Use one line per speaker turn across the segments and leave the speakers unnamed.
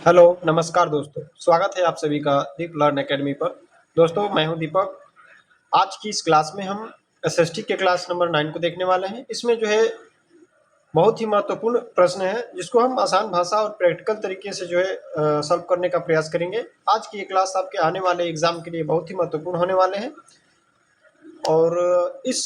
Hello, नमस्कार दोस्तों। स्वागत है आप सभी का दीप लर्न एकेडमी पर। दोस्तों, मैं हूं दीपक। आज की इस क्लास में हम एसएसटी के क्लास नंबर 9 को देखने वाले हैं। इसमें जो है बहुत ही महत्वपूर्ण प्रश्न है जिसको हम आसान भाषा और प्रैक्टिकल तरीके से जो है सॉल्व करने का प्रयास करेंगे। आज की ये क्लास आपके आने वाले एग्जाम के लिए बहुत ही महत्वपूर्ण होने वाले हैं। और इस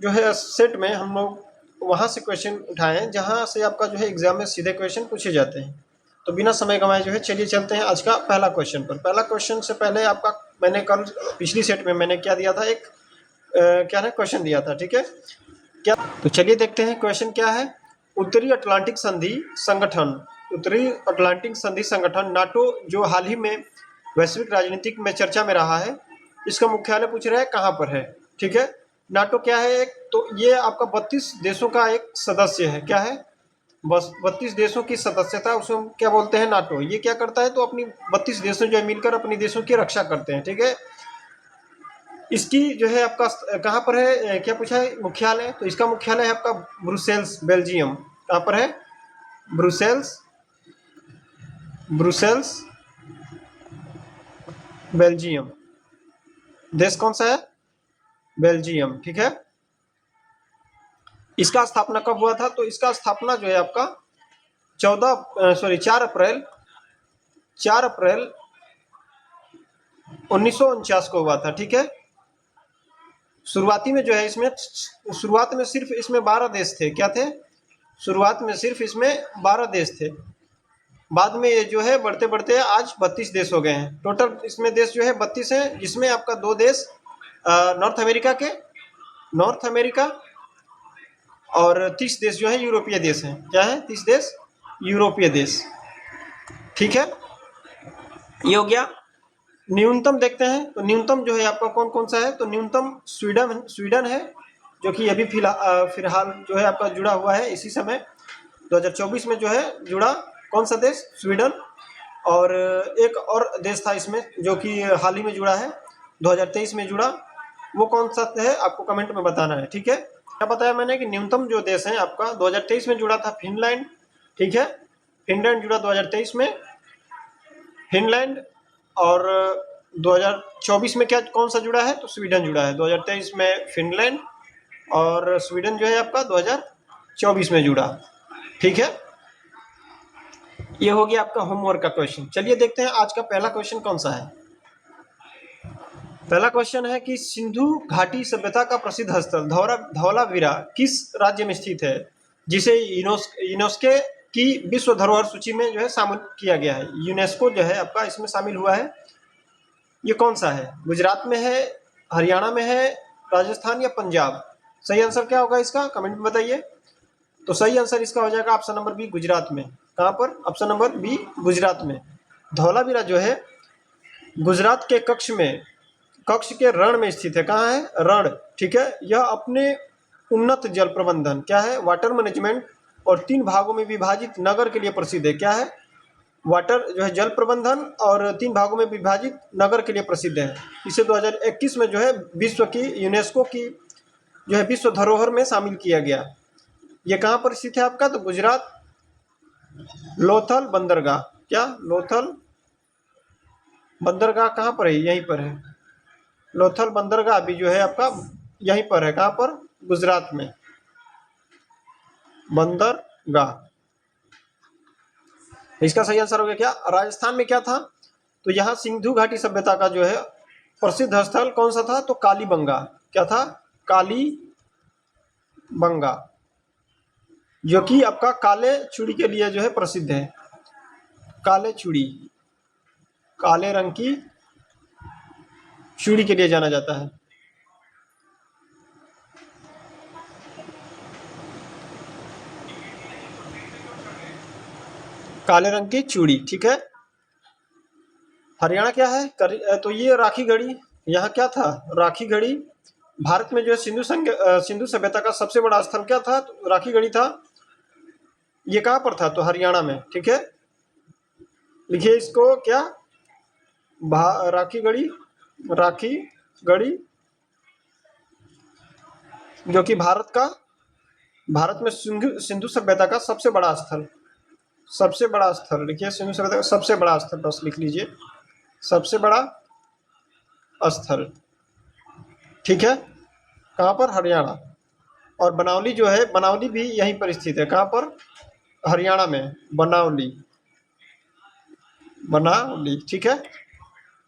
जो है सेट में हम लोग वहाँ से क्वेश्चन उठाए हैं जहाँ से आपका जो है एग्जाम में सीधे क्वेश्चन पूछे जाते हैं। तो बिना समय गंवाए जो है चलिए चलते हैं आज का पहला क्वेश्चन पर। पहला क्वेश्चन से पहले आपका मैंने कल पिछली सेट में मैंने क्या दिया था, एक क्या है क्वेश्चन दिया था, ठीक है क्या। तो चलिए देखते हैं क्वेश्चन क्या है। उत्तरी अटलांटिक संधि संगठन, उत्तरी अटलांटिक संधि संगठन नाटो जो हाल ही में वैश्विक राजनीतिक में चर्चा में रहा है, इसका मुख्यालय पूछ रहा है कहाँ पर है, ठीक है। नाटो क्या है, एक तो ये आपका 32 देशों का एक सदस्य है। क्या है, बस 32 देशों की सदस्यता, उसको हम क्या बोलते हैं, नाटो। ये क्या करता है, तो अपनी 32 देशों जो है मिलकर अपनी देशों की रक्षा करते हैं, ठीक है। इसकी जो है आपका कहाँ पर है, क्या पूछा है मुख्यालय, तो इसका मुख्यालय है आपका ब्रुसेल्स, बेल्जियम। कहाँ पर है, ब्रुसेल्स, ब्रुसेल्स बेल्जियम। देश कौन सा है, बेल्जियम, ठीक है। इसका स्थापना कब हुआ था, तो इसका स्थापना जो है आपका 4 अप्रैल 1949 को हुआ था, ठीक है। शुरुआती में जो है इसमें, शुरुआत में सिर्फ इसमें 12 देश थे। क्या थे, शुरुआत में सिर्फ इसमें 12 देश थे। बाद में ये जो है बढ़ते बढ़ते आज 32 देश हो गए हैं। टोटल इसमें देश जो है 32 हैं, जिसमें आपका 2 देश नॉर्थ अमेरिका के, नॉर्थ अमेरिका, और 30 देश जो है यूरोपीय देश हैं। क्या है, 30 देश यूरोपीय देश, ठीक है। ये हो गया। न्यूनतम देखते हैं, तो न्यूनतम जो है आपका कौन कौन सा है, तो न्यूनतम स्वीडन है, जो कि अभी फिलहाल जो है आपका जुड़ा हुआ है इसी समय 2024 में जो है जुड़ा। कौन सा देश, स्वीडन। और एक और देश था इसमें जो कि हाल ही में जुड़ा है, 2023 में जुड़ा। वो कौन सा है आपको कमेंट में बताना है, ठीक है। क्या बताया मैंने कि न्यूनतम जो देश है आपका 2023 में जुड़ा था फिनलैंड, ठीक है। फिनलैंड जुड़ा 2023 में, फिनलैंड। और 2024 में क्या कौन सा जुड़ा है, तो स्वीडन जुड़ा है। 2023 में फिनलैंड, और स्वीडन जो है आपका 2024 में जुड़ा, ठीक है। ये हो गया आपका होमवर्क का क्वेश्चन। चलिए देखते हैं आज का पहला क्वेश्चन कौन सा है। पहला क्वेश्चन है कि सिंधु घाटी सभ्यता का प्रसिद्ध स्थल धौलावीरा किस राज्य में स्थित है, जिसे यूनेस्को की विश्व धरोहर सूची में जो है शामिल किया गया है। यूनेस्को जो है आपका इसमें शामिल हुआ है। ये कौन सा है, गुजरात में है, हरियाणा में है, राजस्थान या पंजाब। सही आंसर क्या होगा इसका, कमेंट में बताइए। तो सही आंसर इसका हो जाएगा ऑप्शन नंबर बी, गुजरात में। कहाँ पर, ऑप्शन नंबर बी, गुजरात में। धौलावीरा जो है गुजरात के कक्ष के रण में स्थित है। कहाँ है, रण, ठीक है। यह अपने उन्नत जल प्रबंधन, क्या है, वाटर मैनेजमेंट, और 3 भागों में विभाजित नगर के लिए प्रसिद्ध है। क्या है, वाटर जो है जल प्रबंधन, और 3 भागों में विभाजित नगर के लिए प्रसिद्ध है। इसे 2021 में जो है विश्व की यूनेस्को की जो है विश्व धरोहर में शामिल किया गया। ये कहाँ पर स्थित है आपका, तो गुजरात, लोथल बंदरगाह। क्या, लोथल बंदरगाह कहाँ पर है, यहीं पर है। लोथल बंदरगाह भी जो है आपका यहीं पर है। कहाँ पर, गुजरात में, बंदरगाह। इसका सही आंसर हो गया क्या, राजस्थान में क्या था, तो यहाँ सिंधु घाटी सभ्यता का जो है प्रसिद्ध स्थल कौन सा था, तो कालीबंगा। क्या था, कालीबंगा, जो कि आपका काले चूड़ी के लिए जो है प्रसिद्ध है। काले चूड़ी, काले रंग की चूड़ी के लिए जाना जाता है। काले रंग की चूड़ी, ठीक है। हरियाणा क्या है, तो ये राखी गढ़ी। यहाँ क्या था, राखी गढ़ी। भारत में जो है सिंधु सभ्यता का सबसे बड़ा स्थल क्या था, तो राखी गढ़ी था। ये कहाँ पर था, तो हरियाणा में, ठीक है। लिखिए इसको क्या, राखी गढ़ी, राखी गढ़ी, जो कि भारत में सिंधु सभ्यता का सबसे बड़ा स्थल, सबसे बड़ा स्थल लिखिए, सबसे बड़ा स्थल बस लिख लीजिए, सबसे बड़ा स्थल। ठीक है, कहाँ पर? हरियाणा। और बनावली जो है, बनावली भी यहीं पर स्थित है। कहाँ पर? हरियाणा में बनावली, बनावली। ठीक है।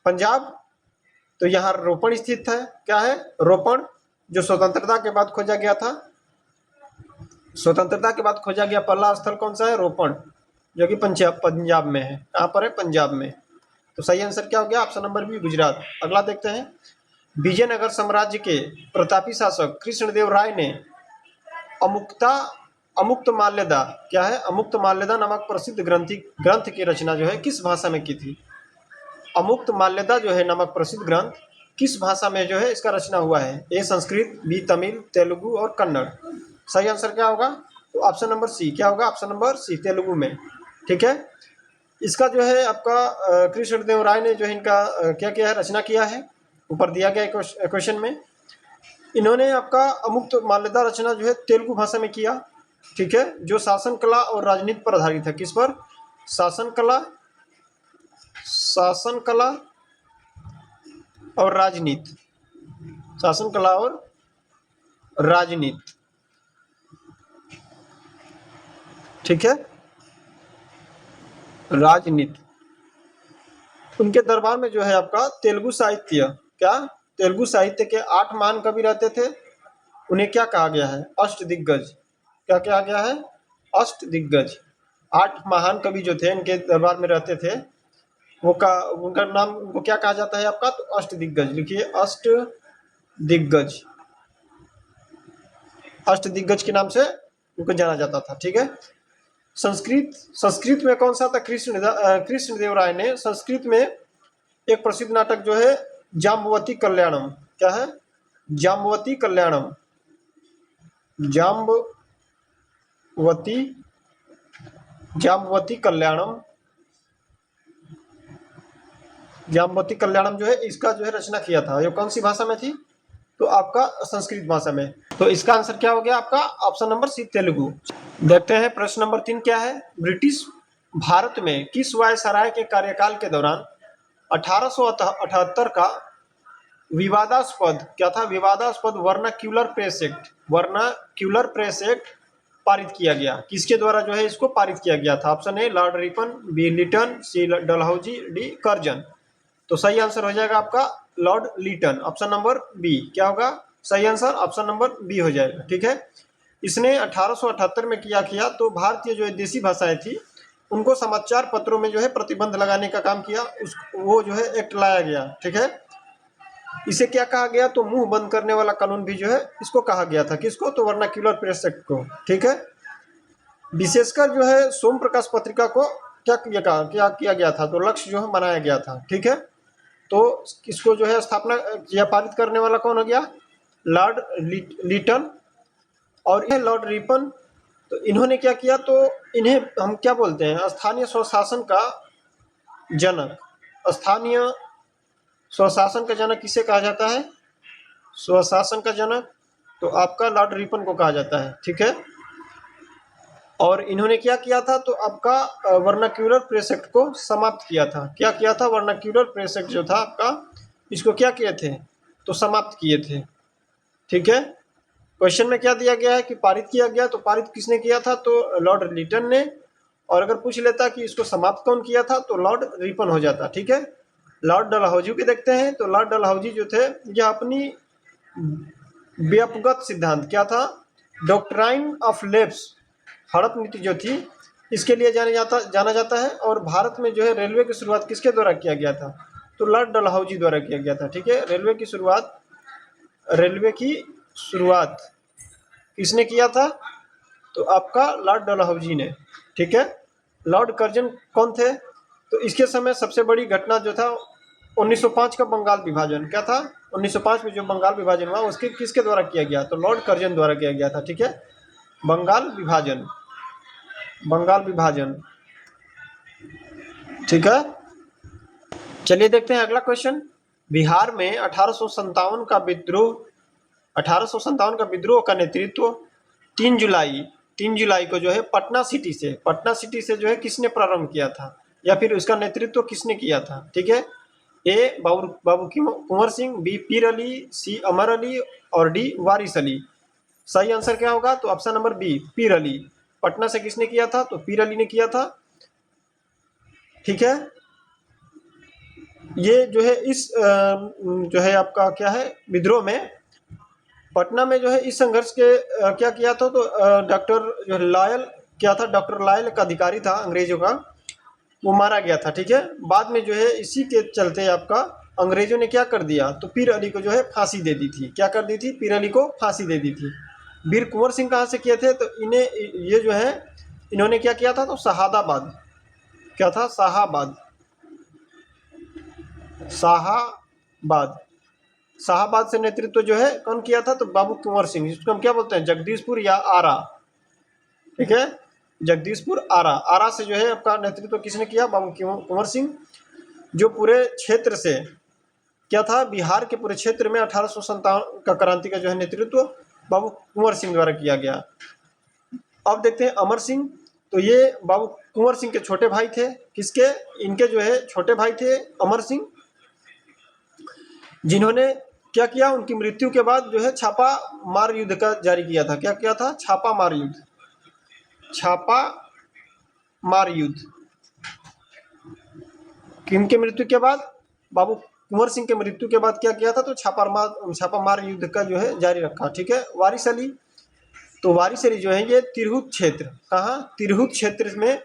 पंजाब, तो यहाँ रोपण स्थित है। क्या है? रोपण, जो स्वतंत्रता के बाद खोजा गया था। स्वतंत्रता के बाद खोजा गया पहला स्थल कौन सा है? रोपण, जो कि पंजाब में है। कहाँ पर है? पंजाब में। तो सही आंसर क्या हो गया? Option number B, Gujarat. अगला देखते हैं। विजयनगर साम्राज्य के प्रतापी शासक कृष्णदेव राय ने अमुक्ता अमुक्त माल्यदा, क्या है? अमुक्त माल्यदा नामक प्रसिद्ध ग्रंथ की रचना जो है किस भाषा में की थी? अमुक्त माल्यदा जो है नामक प्रसिद्ध ग्रंथ किस भाषा में जो है इसका रचना हुआ है? ए संस्कृत, बी तमिल, तेलुगु और कन्नड़। सही आंसर क्या होगा? तो ऑप्शन नंबर सी। क्या होगा? ऑप्शन नंबर सी, तेलुगु में। ठीक है। इसका जो है आपका कृष्णदेव राय ने जो है इनका क्या किया है? रचना किया है। ऊपर दिया गया क्वेश्चन में। इन्होंने आपका अमुक्त माल्यदा रचना जो है तेलुगु भाषा में किया। ठीक है, जो शासन कला और राजनीति पर आधारित है। किस पर? शासन कला और राजनीति। शासन कला और राजनीति। ठीक है, राजनीति। उनके दरबार में जो है आपका तेलुगु साहित्य, क्या? तेलुगु साहित्य के 8 महान कवि रहते थे। उन्हें क्या कहा गया है? अष्टदिग्गज। क्या कहा गया है? अष्टदिग्गज। 8 महान कवि जो थे इनके दरबार में रहते थे, उनका नाम, उनको क्या कहा जाता है आपका? तो अष्टदिग्गज। लिखिए, अष्टदिग्गज। अष्टदिग्गज के नाम से उनको जाना जाता था। ठीक है। संस्कृत में कौन सा था? कृष्णदेव राय ने संस्कृत में एक प्रसिद्ध नाटक जो है जाम्बवती कल्याणम। क्या है? जाम्बवती कल्याणम। जाम्बवती कल्याणम। जाम्बवती कल्याणम जो है इसका जो है रचना किया था। ये कौन सी भाषा में थी? तो आपका संस्कृत भाषा में। तो इसका आंसर क्या हो गया आपका? Option number C, Telugu. देखते हैं प्रश्न नंबर 3 क्या है। ब्रिटिश भारत में किस वायसराय के कार्यकाल के दौरान 1878 का विवादास्पद, क्या था? विवादास्पद वर्नाक्यूलर प्रेस एक्ट पारित किया गया? किसके द्वारा जो है इसको पारित किया गया था? Option A Lord Ripon, B Lytton, C Dalhousie, D Curzon. तो सही आंसर हो जाएगा आपका Lord Lytton. Option number B. क्या होगा सही आंसर? ऑप्शन नंबर बी हो जाएगा। ठीक है। इसने 1878 में किया तो भारतीय जो देसी भाषाएं थी उनको समाचार पत्रों में जो है प्रतिबंध लगाने का काम किया। वो जो है एक्ट लाया गया। ठीक है। इसे क्या कहा गया? तो मुंह बंद करने वाला कानून भी जो है इसको कहा गया था। किसको? तो वर्नाक्यूलर प्रेस एक्ट को। ठीक है। विशेषकर जो है सोम प्रकाश पत्रिका को क्या किया गया था? तो लक्ष्य जो है बनाया गया था। ठीक है। तो इसको जो है स्थापना या पारित करने वाला कौन हो गया? लॉर्ड लिटन। और यह लॉर्ड रिपन, तो इन्होंने क्या किया? तो इन्हें हम क्या बोलते हैं? स्थानीय स्वशासन का जनक। स्थानीय स्वशासन का जनक किसे कहा जाता है? स्वशासन का जनक तो आपका लॉर्ड रिपन को कहा जाता है। ठीक है। और इन्होंने क्या किया था? तो आपका वर्नाक्यूलर प्रेस एक्ट को समाप्त किया था। क्या किया था? वर्नाक्यूलर प्रेस एक्ट जो था आपका, इसको क्या किए थे? तो समाप्त किए थे। ठीक है। क्वेश्चन में क्या दिया गया है कि पारित किया गया, तो पारित किसने किया था? तो लॉर्ड लिटन ने। और अगर पूछ लेता कि इसको समाप्त कौन किया था, तो लॉर्ड रिपन हो जाता। ठीक है। लॉर्ड डलहौजी के देखते हैं। तो लॉर्ड डलहौजी जो थे यह अपनी व्यापगत सिद्धांत, क्या था? डॉक्ट्राइन ऑफ लेप्स, हड़प नीति जो थी, इसके लिए जाना जाता है। और भारत में जो है रेलवे की शुरुआत किसके द्वारा किया गया था? तो लॉर्ड डलहौजी द्वारा किया गया था। ठीक है। रेलवे की शुरुआत किसने किया था? तो आपका लॉर्ड डलहौजी ने। ठीक है। लॉर्ड कर्जन कौन थे? तो इसके समय सबसे बड़ी घटना जो था 1905 का बंगाल विभाजन। क्या था? 1905 में जो बंगाल विभाजन हुआ उसके किसके द्वारा किया गया? तो लॉर्ड कर्जन द्वारा किया गया था। ठीक है। बंगाल विभाजन। ठीक है। चलिए देखते हैं अगला क्वेश्चन। बिहार में 1857 का विद्रोह का नेतृत्व 3 जुलाई 3 जुलाई को जो है पटना सिटी से जो है किसने प्रारंभ किया था, या फिर उसका नेतृत्व किसने किया था? ठीक है, ए बाबू कुंवर सिंह, बी पीर अली, सी अमर अली और डी वारिस अली। सही आंसर क्या होगा? तो ऑप्शन नंबर बी, पीर अली। पटना से किसने किया था? तो पीर अली ने किया था। ठीक है, ये जो है इस जो है आपका क्या है विद्रोह में, पटना में जो है इस संघर्ष के क्या किया था? तो डॉक्टर जो लायल क्या था, डॉक्टर लायल एक अधिकारी था अंग्रेजों का, वो मारा गया था। ठीक है, बाद में जो है इसी के चलते आपका अंग्रेजों ने क्या कर दिया? तो पीर अली को जो है फांसी दे दी थी। क्या कर दी थी? पीर अली को फांसी दे दी थी। वीर कुंवर सिंह कहाँ से किए थे? तो इन्हें ये जो है इन्होंने क्या किया था? तो शहादाबाद, क्या था? शाहाबाद शाहाबाद से नेतृत्व जो है कौन किया था? तो बाबू कुंवर सिंह, जिसको हम क्या बोलते हैं? जगदीशपुर या आरा। ठीक है, जगदीशपुर आरा से जो है आपका नेतृत्व किसने किया? बाबू कुंवर सिंह। जो पूरे क्षेत्र से क्या था? बिहार के पूरे क्षेत्र में 1857 का क्रांति का जो है नेतृत्व बाबू कुंवर सिंह द्वारा किया गया। अब देखते हैं अमर सिंह। तो ये बाबू कुंवर सिंह के छोटे भाई थे। किसके? इनके जो है छोटे भाई थे अमर सिंह, जिन्होंने क्या किया? उनकी मृत्यु के बाद जो है छापा मार युद्ध का जारी किया था। क्या किया था? छापा मार युद्ध। किनके मृत्यु के बाद? बाबू कुंवर सिंह के मृत्यु के बाद क्या किया था? तो छापा मार युद्ध का जो है जारी रखा। ठीक है, वारिस अली। तो वारिस अली जो है ये तिरहुत क्षेत्र, कहाँ? तिरहुत क्षेत्र में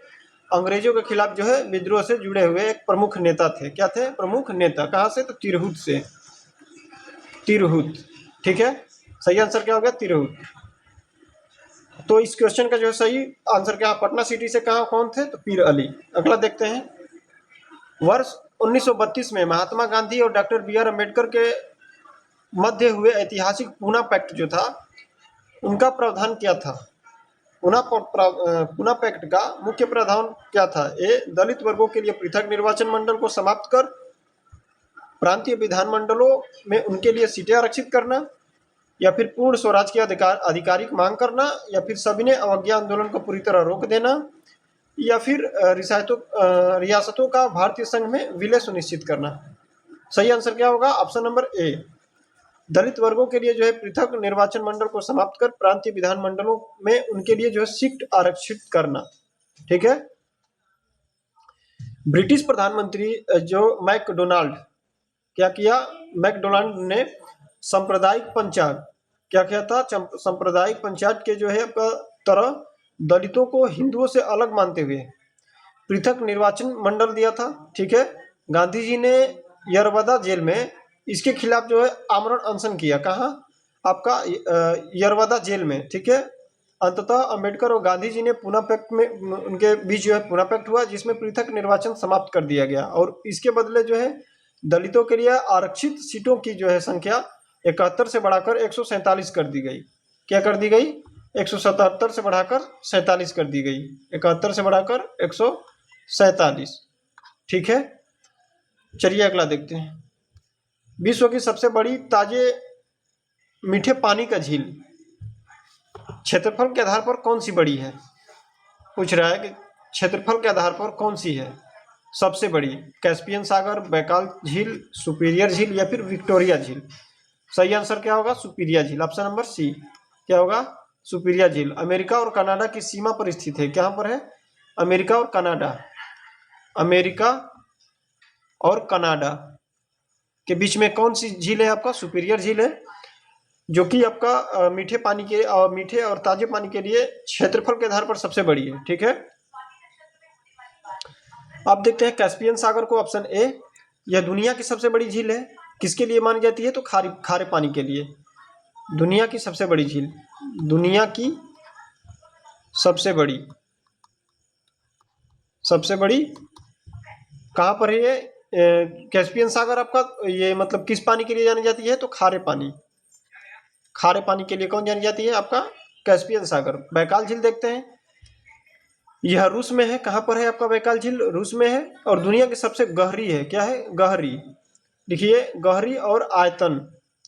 अंग्रेजों के खिलाफ जो है विद्रोह से जुड़े हुए एक प्रमुख नेता थे। क्या थे? प्रमुख नेता। कहाँ से? तो तिरहुत से। तिरहुत। ठीक है, सही आंसर क्या हो गया? तिरहुत। तो इस क्वेश्चन का जो है सही आंसर क्या? पटना सिटी से कहाँ कौन थे? तो पीर अली। अगला देखते हैं। वर्ष 1932 में महात्मा गांधी और डॉक्टर बी आर अम्बेडकर के मध्य हुए ऐतिहासिक पूना पैक्ट जो था, उनका प्रावधान क्या था? पूना पैक्ट का मुख्य प्रावधान क्या था? ए, दलित वर्गों के लिए पृथक निर्वाचन मंडल को समाप्त कर प्रांतीय विधानमंडलों में उनके लिए सीटें आरक्षित करना, या फिर पूर्ण स्वराज की आधिकारिक मांग करना, या फिर सविनय अवज्ञा आंदोलन को पूरी तरह रोक देना, या फिर रियासतों का भारतीय संघ में विलय सुनिश्चित करना। सही आंसर क्या होगा? ऑप्शन नंबर ए, दलित वर्गों के लिए जो है पृथक निर्वाचन मंडल को समाप्त कर प्रांतीय विधानमंडलों में उनके लिए जो है सीट आरक्षित करना। ठीक है, ब्रिटिश प्रधानमंत्री जो मैकडोनाल्ड क्या किया? मैकडोनाल्ड ने सांप्रदायिक पंचायत क्या किया था? सांप्रदायिक पंचायत के जो है आपका तरह दलितों को हिंदुओं से अलग मानते हुए पृथक निर्वाचन मंडल दिया था। ठीक है, गांधी जी ने यरवदा जेल में इसके खिलाफ जो है आमरण अनशन किया। कहाँ? आपका यरवदा जेल में। ठीक है, अंततः अंबेडकर और गांधी जी ने पूना पैक्ट में उनके बीच जो है पूना पैक्ट हुआ, जिसमें पृथक निर्वाचन समाप्त कर दिया गया और इसके बदले जो है दलितों के लिए आरक्षित सीटों की जो है संख्या 71 से बढ़ाकर 147 कर दी गई। क्या कर दी गई? 177 से बढ़ाकर 47 कर दी गई। 71 से बढ़ाकर 147। ठीक है, चलिए अगला देखते हैं। विश्व की सबसे बड़ी ताजे मीठे पानी का झील क्षेत्रफल के आधार पर कौन सी बड़ी है? पूछ रहा है कि क्षेत्रफल के आधार पर कौन सी है सबसे बड़ी? कैस्पियन सागर, बैकाल झील, सुपीरियर झील या फिर विक्टोरिया झील। सही आंसर क्या होगा? सुपीरियर झील। ऑप्शन नंबर सी क्या होगा? सुपीरियर झील। अमेरिका और कनाडा की सीमा पर स्थित है। कहाँ पर है? अमेरिका और कनाडा। अमेरिका और कनाडा के बीच में कौन सी झील है? आपका सुपीरियर झील है, जो कि आपका मीठे पानी के मीठे और ताजे पानी के लिए क्षेत्रफल के आधार पर सबसे बड़ी है। ठीक है, अब देखते हैं कैस्पियन सागर को। ऑप्शन ए, यह दुनिया की सबसे बड़ी झील है। किसके लिए मानी जाती है? तो खारे पानी के लिए। दुनिया की सबसे बड़ी झील, दुनिया की सबसे बड़ी कहाँ पर है ये? कैस्पियन सागर आपका ये मतलब किस पानी के लिए जानी जाती है? तो खारे पानी के लिए कौन जानी जाती है? आपका कैस्पियन सागर। बैकाल झील देखते हैं, यह रूस में है। कहाँ पर है आपका बैकाल झील? रूस में है और दुनिया की सबसे गहरी है। क्या है? गहरी। देखिए, गहरी और आयतन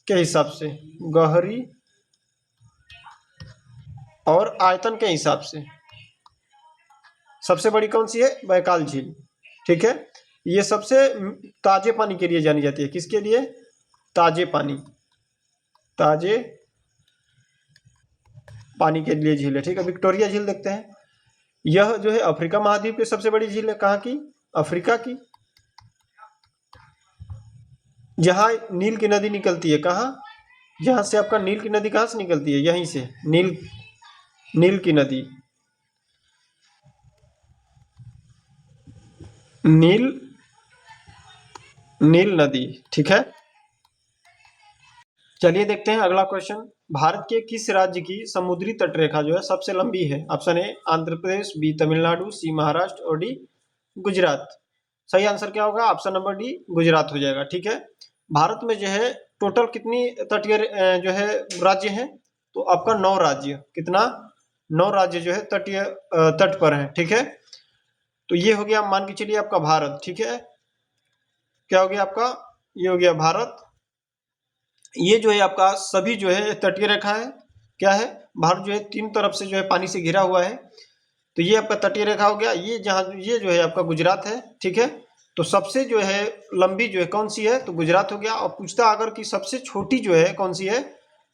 के हिसाब से, गहरी और आयतन के हिसाब से सबसे बड़ी कौन सी है? बैकाल झील। ठीक है, ये सबसे ताजे पानी के लिए जानी जाती है। किसके लिए? ताजे पानी, ताजे पानी के लिए झील है। ठीक है, विक्टोरिया झील देखते हैं। यह जो है अफ्रीका महाद्वीप की सबसे बड़ी झील है। कहाँ की? अफ्रीका की, जहाँ नील की नदी निकलती है। कहाँ? जहाँ से आपका नील की नदी कहाँ से निकलती है? यहीं से नील की नदी, नील नदी। ठीक है, चलिए देखते हैं अगला क्वेश्चन। भारत के किस राज्य की समुद्री तटरेखा जो है सबसे लंबी है? Option A Andhra Pradesh, B Tamil Nadu, C Maharashtra और डी गुजरात। सही आंसर क्या होगा? ऑप्शन नंबर डी गुजरात हो जाएगा। ठीक है, भारत में जो है टोटल कितनी तटीय जो है राज्य हैं? तो आपका 9 राज्य। कितना? 9 राज्य जो है तटीय तट पर है। ठीक है, तो ये हो गया, मान के चलिए आपका भारत। ठीक है, क्या हो गया आपका? ये हो गया भारत। ये जो है आपका सभी जो है तटीय रेखा है। क्या है? भारत जो है 3 तरफ से जो है पानी से घिरा हुआ है, तो ये आपका तटीय रेखा हो गया। ये जहाँ ये जो है आपका गुजरात है। ठीक है, तो सबसे जो है लंबी जो है कौन सी है? तो गुजरात हो गया। और पूछता अगर कि सबसे छोटी जो है कौन सी है,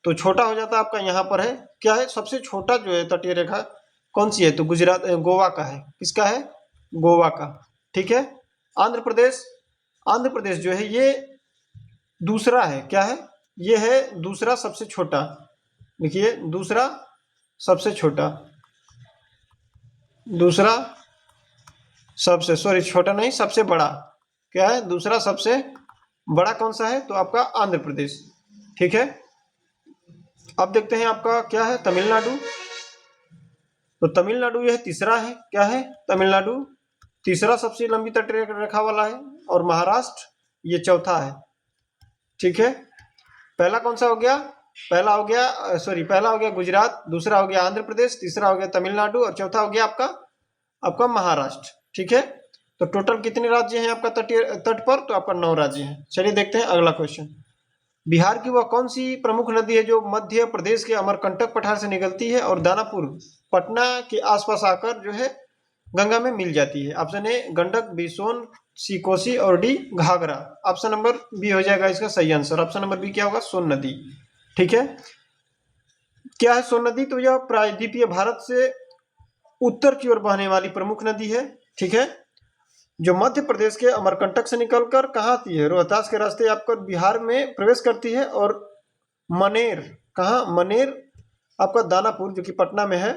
तो छोटा हो जाता आपका यहाँ पर है। क्या है? सबसे छोटा जो है तटीय रेखा कौन सी है? तो गुजरात, गोवा का है। किसका है? गोवा का। ठीक है, आंध्र प्रदेश, आंध्र प्रदेश जो है ये दूसरा है। क्या है? ये है दूसरा सबसे छोटा। देखिए, दूसरा सबसे छोटा, दूसरा सबसे, सॉरी छोटा नहीं, सबसे बड़ा। क्या है? दूसरा सबसे बड़ा कौन सा है? तो आपका आंध्र प्रदेश। ठीक है, अब देखते हैं आपका क्या है? तमिलनाडु। तो तमिलनाडु यह तीसरा है। क्या है? तमिलनाडु तीसरा सबसे लंबी तटीय रेखा वाला है। और महाराष्ट्र ये चौथा है। ठीक है, पहला कौन सा हो गया? पहला हो गया, पहला हो गया गुजरात, दूसरा हो गया आंध्र प्रदेश, तीसरा हो गया तमिलनाडु और चौथा हो गया आपका महाराष्ट्र। ठीक है, तो टोटल कितने राज्य हैं आपका तटीय तट पर? तो आपका 9 राज्य हैं। चलिए देखते हैं अगला क्वेश्चन। बिहार की वह कौन सी प्रमुख नदी है जो मध्य प्रदेश के अमरकंटक पठार से निकलती है और दानापुर पटना के आसपास आकर जो है गंगा में मिल जाती है? Option A Gandak, B Son, C Kosi और D Ghaghara. Option number B हो जाएगा इसका सही आंसर। ऑप्शन नंबर बी क्या होगा? सोन नदी। ठीक है, क्या है सोन नदी? तो यह प्रायद्वीपीय भारत से उत्तर की ओर बहने वाली प्रमुख नदी है। ठीक है, जो मध्य प्रदेश के अमरकंटक से निकलकर कहाँ आती है? रोहतास के रास्ते आपका बिहार में प्रवेश करती है और मनेर, कहाँ? मनेर आपका दानापुर जो कि पटना में है,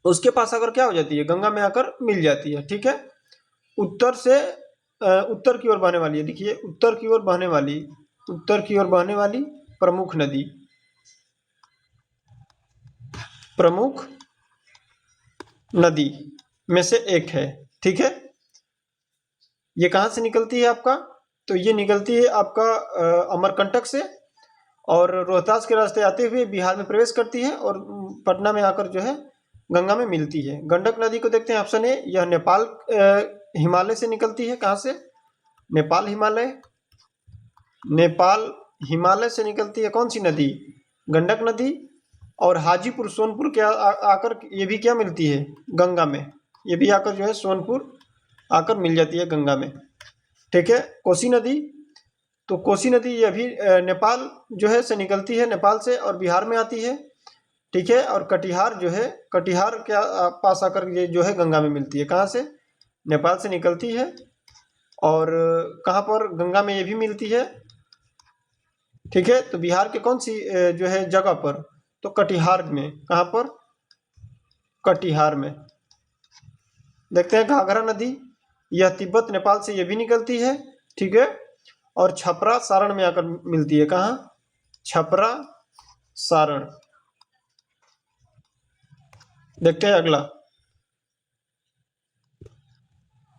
उसके पास आकर क्या हो जाती है? गंगा में आकर मिल जाती है। ठीक है, उत्तर से उत्तर की ओर बहने वाली है। देखिए, उत्तर की ओर बहने वाली, उत्तर की ओर बहने वाली प्रमुख नदी, प्रमुख नदी में से एक है। ठीक है, ये कहाँ से निकलती है आपका? तो ये निकलती है आपका अमरकंटक से और रोहतास के रास्ते आते हुए बिहार में प्रवेश करती है और पटना में आकर जो है गंगा में मिलती है। गंडक नदी को देखते हैं, ऑप्शन ए, यह नेपाल हिमालय से निकलती है। कहाँ से? नेपाल हिमालय, नेपाल हिमालय से निकलती है कौन सी नदी? गंडक नदी। और हाजीपुर सोनपुर के आकर ये भी क्या मिलती है? गंगा में। ये भी आकर जो है सोनपुर आकर मिल जाती है गंगा में। ठीक है, कोसी नदी, तो कोसी नदी ये भी नेपाल जो है से निकलती है, नेपाल से, और बिहार में आती है। ठीक है, और कटिहार जो है, कटिहार के पास आकर ये जो है गंगा में मिलती है। कहाँ से? नेपाल से निकलती है और कहाँ पर? गंगा में ये भी मिलती है। ठीक है, तो बिहार के कौन सी जो है जगह पर? तो कटिहार में। कहाँ पर? कटिहार में। देखते हैं घाघरा नदी, यह तिब्बत नेपाल से ये भी निकलती है। ठीक है, और छपरा सारण में आकर मिलती है। कहाँ? छपरा सारण। देखते हैं अगला।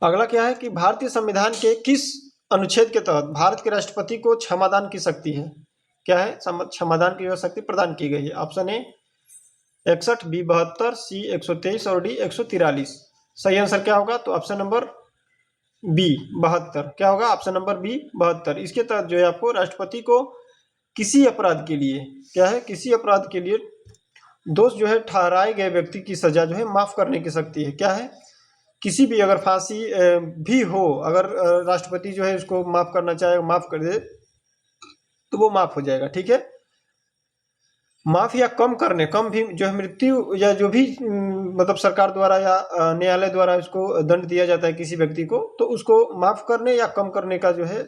अगला क्या है कि भारतीय संविधान के किस अनुच्छेद के तहत भारत के राष्ट्रपति को क्षमादान की शक्ति है? क्या है? क्षमादान की शक्ति प्रदान की गई है। ऑप्शन ए 61, बी 72, सी 123 और डी 143। सही आंसर क्या होगा? तो ऑप्शन नंबर बी 72। क्या होगा? Option number B 72। इसके तहत जो है आपको राष्ट्रपति को किसी अपराध के लिए, क्या है? किसी अपराध के लिए दोष जो है ठहराए गए व्यक्ति की सजा जो है माफ करने की शक्ति है। क्या है? किसी भी अगर फांसी भी हो, अगर राष्ट्रपति जो है उसको माफ करना चाहे, माफ कर दे तो वो माफ हो जाएगा। ठीक है, माफ या कम करने, कम भी जो है मृत्यु या जो भी मतलब सरकार द्वारा या न्यायालय द्वारा उसको दंड दिया जाता है किसी व्यक्ति को, तो उसको माफ करने या कम करने का जो है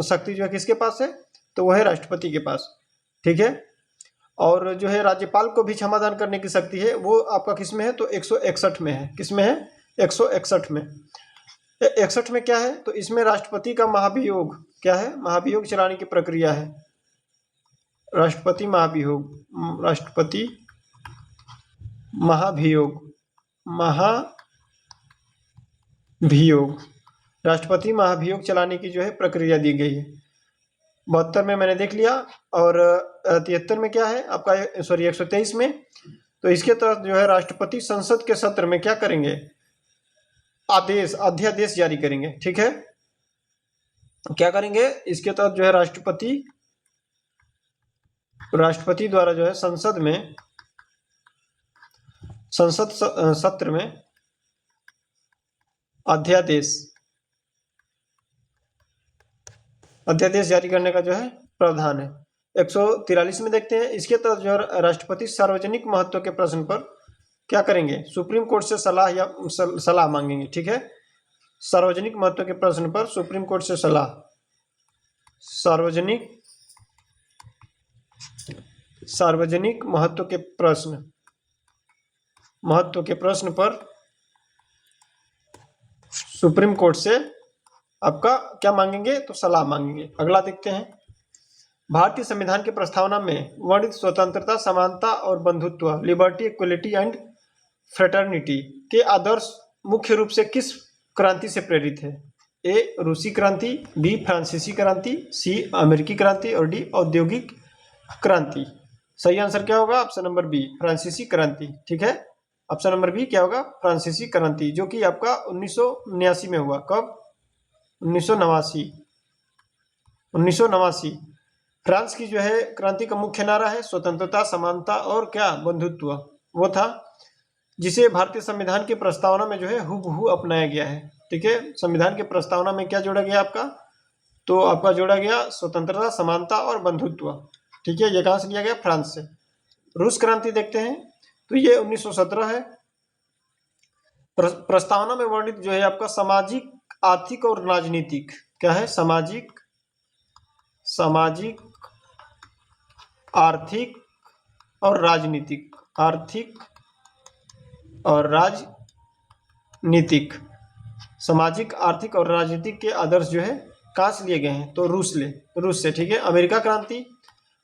शक्ति जो है किसके पास है? तो वह है राष्ट्रपति के पास। ठीक है, और जो है राज्यपाल को भी क्षमादान करने की शक्ति है, वो आपका किस में है? तो 161 में है। किस में है? 161 में। 61 में क्या है? तो इसमें राष्ट्रपति का महाभियोग क्या है? महाभियोग चलाने की प्रक्रिया है। राष्ट्रपति महाभियोग, राष्ट्रपति महाभियोग, महाभियोग, राष्ट्रपति महाभियोग चलाने की जो है प्रक्रिया दी गई है। 72 में मैंने देख लिया, और 73 में क्या है आपका? सॉरी 123 में, तो इसके तहत जो है राष्ट्रपति संसद के सत्र में क्या करेंगे? आदेश, अध्यादेश जारी करेंगे। ठीक है, क्या करेंगे? इसके तहत जो है राष्ट्रपति द्वारा जो है संसद में, संसद सत्र में अध्यादेश जारी करने का जो है प्रावधान है। 143 में देखते हैं, इसके तहत जो है राष्ट्रपति सार्वजनिक महत्व के प्रश्न पर क्या करेंगे? सुप्रीम कोर्ट से सलाह या सलाह मांगेंगे। ठीक है, सार्वजनिक महत्व के प्रश्न पर सुप्रीम कोर्ट से सलाह, सार्वजनिक महत्व के प्रश्न पर सुप्रीम कोर्ट से आपका क्या मांगेंगे? तो सलाह मांगेंगे। अगला देखते हैं, भारतीय संविधान की प्रस्तावना में वर्णित स्वतंत्रता, समानता और बंधुत्व, लिबर्टी, इक्वलिटी एंड फ्रेटर्निटी के आदर्श मुख्य रूप से किस क्रांति से प्रेरित है? ए रूसी क्रांति, बी फ्रांसीसी क्रांति, सी अमेरिकी क्रांति और डी औद्योगिक क्रांति। सही आंसर क्या होगा? ऑप्शन नंबर बी, फ्रांसीसी क्रांति। ठीक है, ऑप्शन नंबर बी क्या होगा? फ्रांसीसी क्रांति, जो कि आपका 1989 में हुआ। कब? 1989। फ्रांस की जो है क्रांति का मुख्य नारा है स्वतंत्रता, समानता और क्या? बंधुत्व। वो था जिसे भारतीय संविधान की प्रस्तावना में जो है हूबहू अपनाया गया है। ठीक है, संविधान की प्रस्तावना में क्या जोड़ा गया आपका? तो आपका जोड़ा गया स्वतंत्रता, समानता और बंधुत्व। ठीक है, ये कहां से लिया गया? फ्रांस से। रूस क्रांति देखते हैं, तो ये 1917 है। प्रस्तावना में वर्णित जो है आपका सामाजिक, आर्थिक और राजनीतिक, क्या है? सामाजिक, आर्थिक और राजनीतिक, आर्थिक और राजनीतिक, सामाजिक, आर्थिक और राजनीतिक के आदर्श जो है कहाँ से लिए गए हैं? तो रूस से। ठीक है, अमेरिका क्रांति,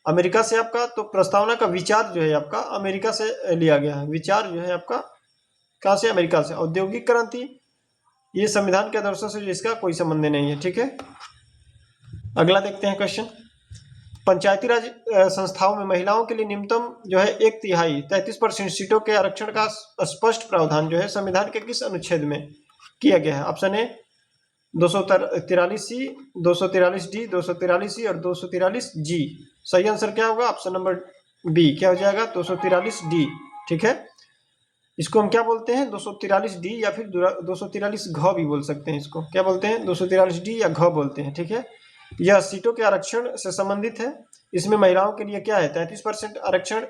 अमेरिका से आपका, तो प्रस्तावना का विचार जो है आपका अमेरिका से लिया गया है। विचार जो है आपका कहाँ से? अमेरिका से। औद्योगिक क्रांति, ये संविधान के आदर्शों से इसका कोई संबंध नहीं है। ठीक है, अगला देखते हैं क्वेश्चन, पंचायती राज संस्थाओं में महिलाओं के लिए न्यूनतम जो है 1/3 33% सीटों के आरक्षण का स्पष्ट प्रावधान जो है संविधान के किस अनुच्छेद में किया गया है? ऑप्शन ए 243C, 243D, 243C और 243G। सही आंसर क्या होगा? ऑप्शन नंबर बी क्या हो जाएगा? 243D। ठीक है, इसको हम क्या बोलते हैं? 243D या फिर 243 घ भी बोल सकते हैं। इसको क्या बोलते हैं? 243D या घ बोलते हैं। ठीक है, यह सीटों के आरक्षण से संबंधित है। इसमें महिलाओं के लिए क्या है? 33% आरक्षण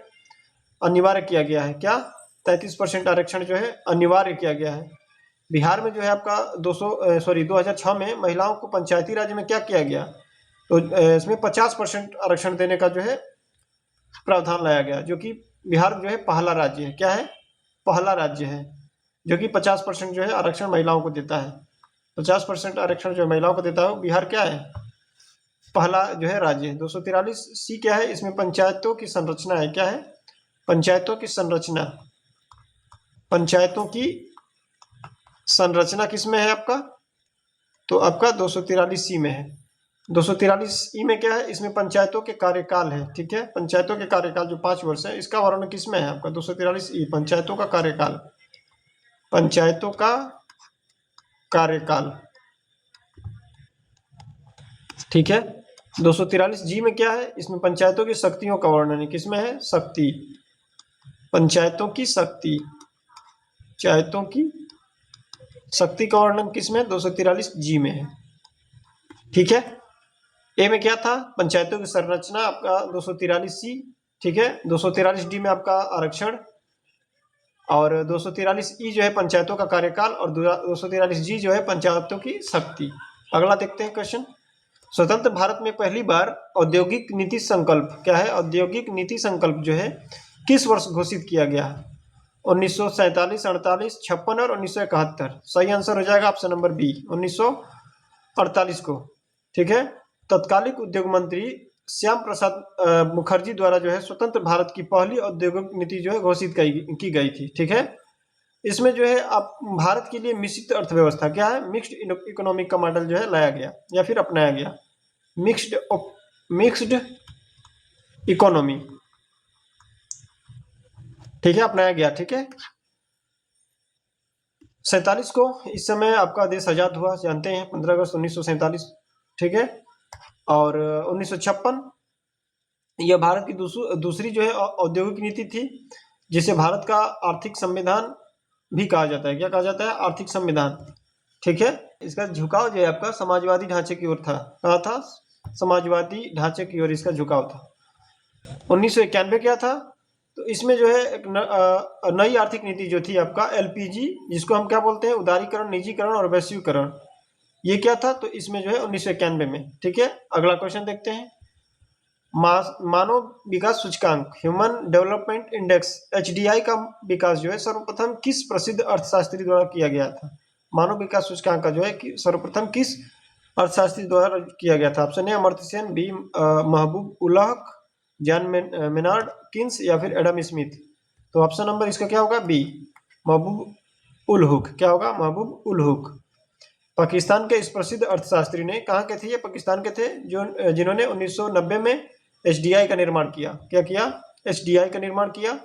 अनिवार्य किया गया है। क्या? 33% आरक्षण जो है अनिवार्य किया गया है। बिहार में जो है आपका 2006 में महिलाओं को पंचायती राज में क्या किया गया? तो इसमें 50% आरक्षण देने का जो है प्रावधान लाया गया, जो कि बिहार जो है पहला राज्य है। क्या है? पहला राज्य है जो कि 50% जो है आरक्षण महिलाओं को देता है। 50% आरक्षण जो महिलाओं को देता है बिहार क्या है? पहला जो है राज्य है। 243C क्या है? इसमें पंचायतों की संरचना है। क्या है? पंचायतों की संरचना। पंचायतों की संरचना किस में है आपका? तो आपका 243C में है। 243E में क्या है? इसमें पंचायतों के कार्यकाल है। ठीक है, पंचायतों के कार्यकाल जो 5 वर्ष है, इसका वर्णन किस में है आपका? 243E पंचायतों का कार्यकाल। पंचायतों का कार्यकाल। ठीक है, 243G में क्या है? इसमें पंचायतों की शक्तियों का वर्णन है। किसमें है? शक्ति। पंचायतों की शक्ति, पंचायतों की शक्ति का वर्णन किसमें 243 जी में है। ठीक है, ए में क्या था, पंचायतों की संरचना आपका 243 सी, ठीक है, 243 डी में आपका आरक्षण, और 243 ई जो है पंचायतों का कार्यकाल, और 243 जी जो है पंचायतों की शक्ति। अगला देखते हैं क्वेश्चन। स्वतंत्र भारत में पहली बार औद्योगिक नीति संकल्प, क्या है, औद्योगिक नीति संकल्प जो है किस वर्ष घोषित किया गया है? 1947, 48, 56 और 1971। सही आंसर हो जाएगा ऑप्शन नंबर बी, 1948 को। ठीक है, तत्कालिक उद्योग मंत्री श्याम प्रसाद मुखर्जी द्वारा जो है स्वतंत्र भारत की पहली औद्योगिक नीति जो है घोषित की गई थी। ठीक है, इसमें जो है आप भारत के लिए मिश्रित अर्थव्यवस्था, क्या है, मिक्स्ड इकोनॉमिक का मॉडल जो है लाया गया या फिर अपनाया गया, मिक्स्ड इकोनॉमी, ठीक है, अपनाया गया। ठीक है, 47 को इस समय आपका देश आजाद हुआ, जानते हैं, 15 अगस्त 1947। ठीक है, और 1956 यह भारत की दूसरी जो है औद्योगिक नीति थी, जिसे भारत का आर्थिक संविधान भी कहा जाता है। क्या कहा जाता है? आर्थिक संविधान। ठीक है, इसका झुकाव जो है आपका समाजवादी ढांचे की ओर था। कहा था? समाजवादी ढांचे की ओर इसका झुकाव था। 1991 क्या था? तो इसमें जो है एक नई आर्थिक नीति जो थी आपका एलपीजी, जिसको हम क्या बोलते हैं, उदारीकरण, निजीकरण और वैश्वीकरण, ये क्या था? तो इसमें जो है 1991 में। ठीक है, अगला क्वेश्चन देखते हैं। मानव विकास सूचकांक, ह्यूमन डेवलपमेंट इंडेक्स, एचडीआई का विकास जो है सर्वप्रथम किस प्रसिद्ध अर्थशास्त्री द्वारा किया गया था? मानव विकास सूचकांक का जो है कि सर्वप्रथम किस अर्थशास्त्री द्वारा किया गया था? Option A Amartya Sen, B Mahbub ul Haq, John Maynard Keynes या फिर एडम स्मिथ। तो ऑप्शन नंबर इसका क्या होगा? बी, महबूब उल हुक। क्या होगा? महबूब उल हुक। पाकिस्तान के इस प्रसिद्ध अर्थशास्त्री ने, कहाँ के थे ये? पाकिस्तान के थे, जो जिन्होंने 1990 में एचडीआई का निर्माण किया। क्या किया? एचडीआई का निर्माण किया,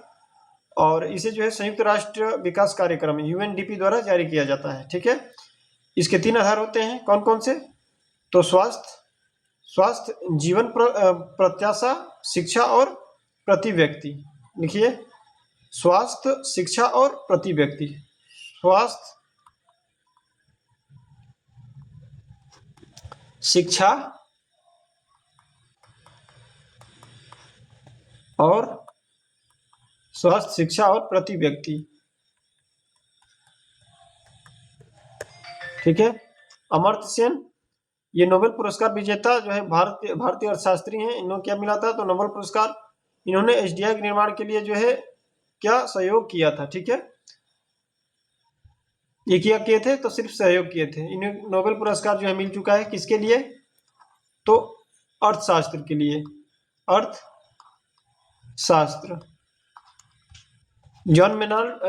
और इसे जो है संयुक्त राष्ट्र विकास कार्यक्रम यूएनडीपी द्वारा जारी किया जाता है। ठीक है, इसके 3 आधार होते हैं, कौन कौन से? तो स्वास्थ्य, जीवन प्रत्याशा, शिक्षा और प्रति व्यक्ति। लिखिए, स्वास्थ्य, शिक्षा और प्रति व्यक्ति। स्वास्थ्य, शिक्षा और स्वास्थ्य, शिक्षा और प्रति व्यक्ति। ठीक है, अमर्त्य सेन ये नोबेल पुरस्कार विजेता जो है भारतीय अर्थशास्त्री हैं। इन्होंने क्या मिला था? तो नोबेल पुरस्कार। इन्होंने एचडीआई के निर्माण के लिए जो है क्या सहयोग किया था। ठीक है, ये क्या किए थे? तो सिर्फ सहयोग किए थे। इन्हें नोबेल पुरस्कार जो है मिल चुका है, किसके लिए? तो अर्थशास्त्र के लिए, अर्थशास्त्र। जॉन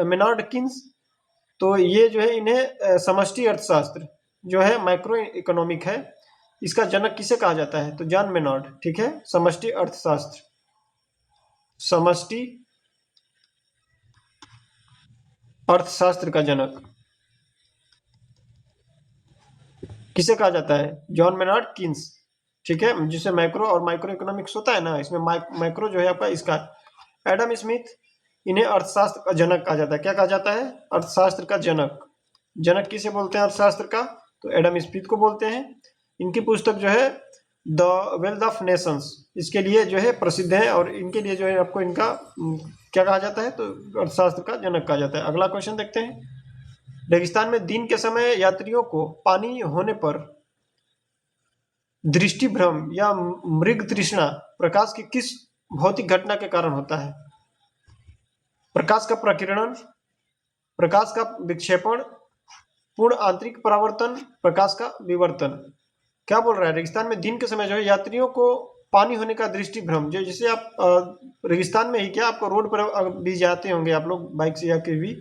मेनार्ड किन्स, तो ये जो है इन्हें समष्टि अर्थशास्त्र जो है माइक्रो इकोनॉमिक है, इसका जनक किसे कहा जाता है? तो जॉन मेनार्ड। ठीक है, समष्टि अर्थशास्त्र, समष्टि अर्थशास्त्र का जनक किसे कहा जाता है? John Maynard Keynes. ठीक है, जिसे मैक्रो और माइक्रो इकोनॉमिक्स होता है ना, इसमें मैक्रो जो है आपका इसका। एडम स्मिथ, इन्हें अर्थशास्त्र का जनक कहा जाता है। क्या कहा जाता है? अर्थशास्त्र का जनक। जनक किसे बोलते हैं अर्थशास्त्र का? तो एडम स्मिथ को बोलते हैं। इनकी पुस्तक जो है द वेल्थ ऑफ नेशंस, इसके लिए जो है प्रसिद्ध है, और इनके लिए जो है आपको इनका क्या कहा जाता है? तो अर्थशास्त्र का जनक कहा जाता है। अगला क्वेश्चन देखते हैं। रेगिस्तान में दिन के समय यात्रियों को पानी होने पर दृष्टिभ्रम या मृग तृष्णा प्रकाश की किस भौतिक घटना के कारण होता है? प्रकाश का प्रकीर्णन, प्रकाश का विक्षेपण, पूर्ण आंतरिक परावर्तन, प्रकाश का विवर्तन। क्या बोल रहा है? रेगिस्तान में दिन के समय जो है यात्रियों को पानी होने का दृष्टिभ्रम, जो जैसे आप रेगिस्तान में ही क्या, आपको रोड पर भी जाते होंगे आप लोग बाइक से या कहीं भी,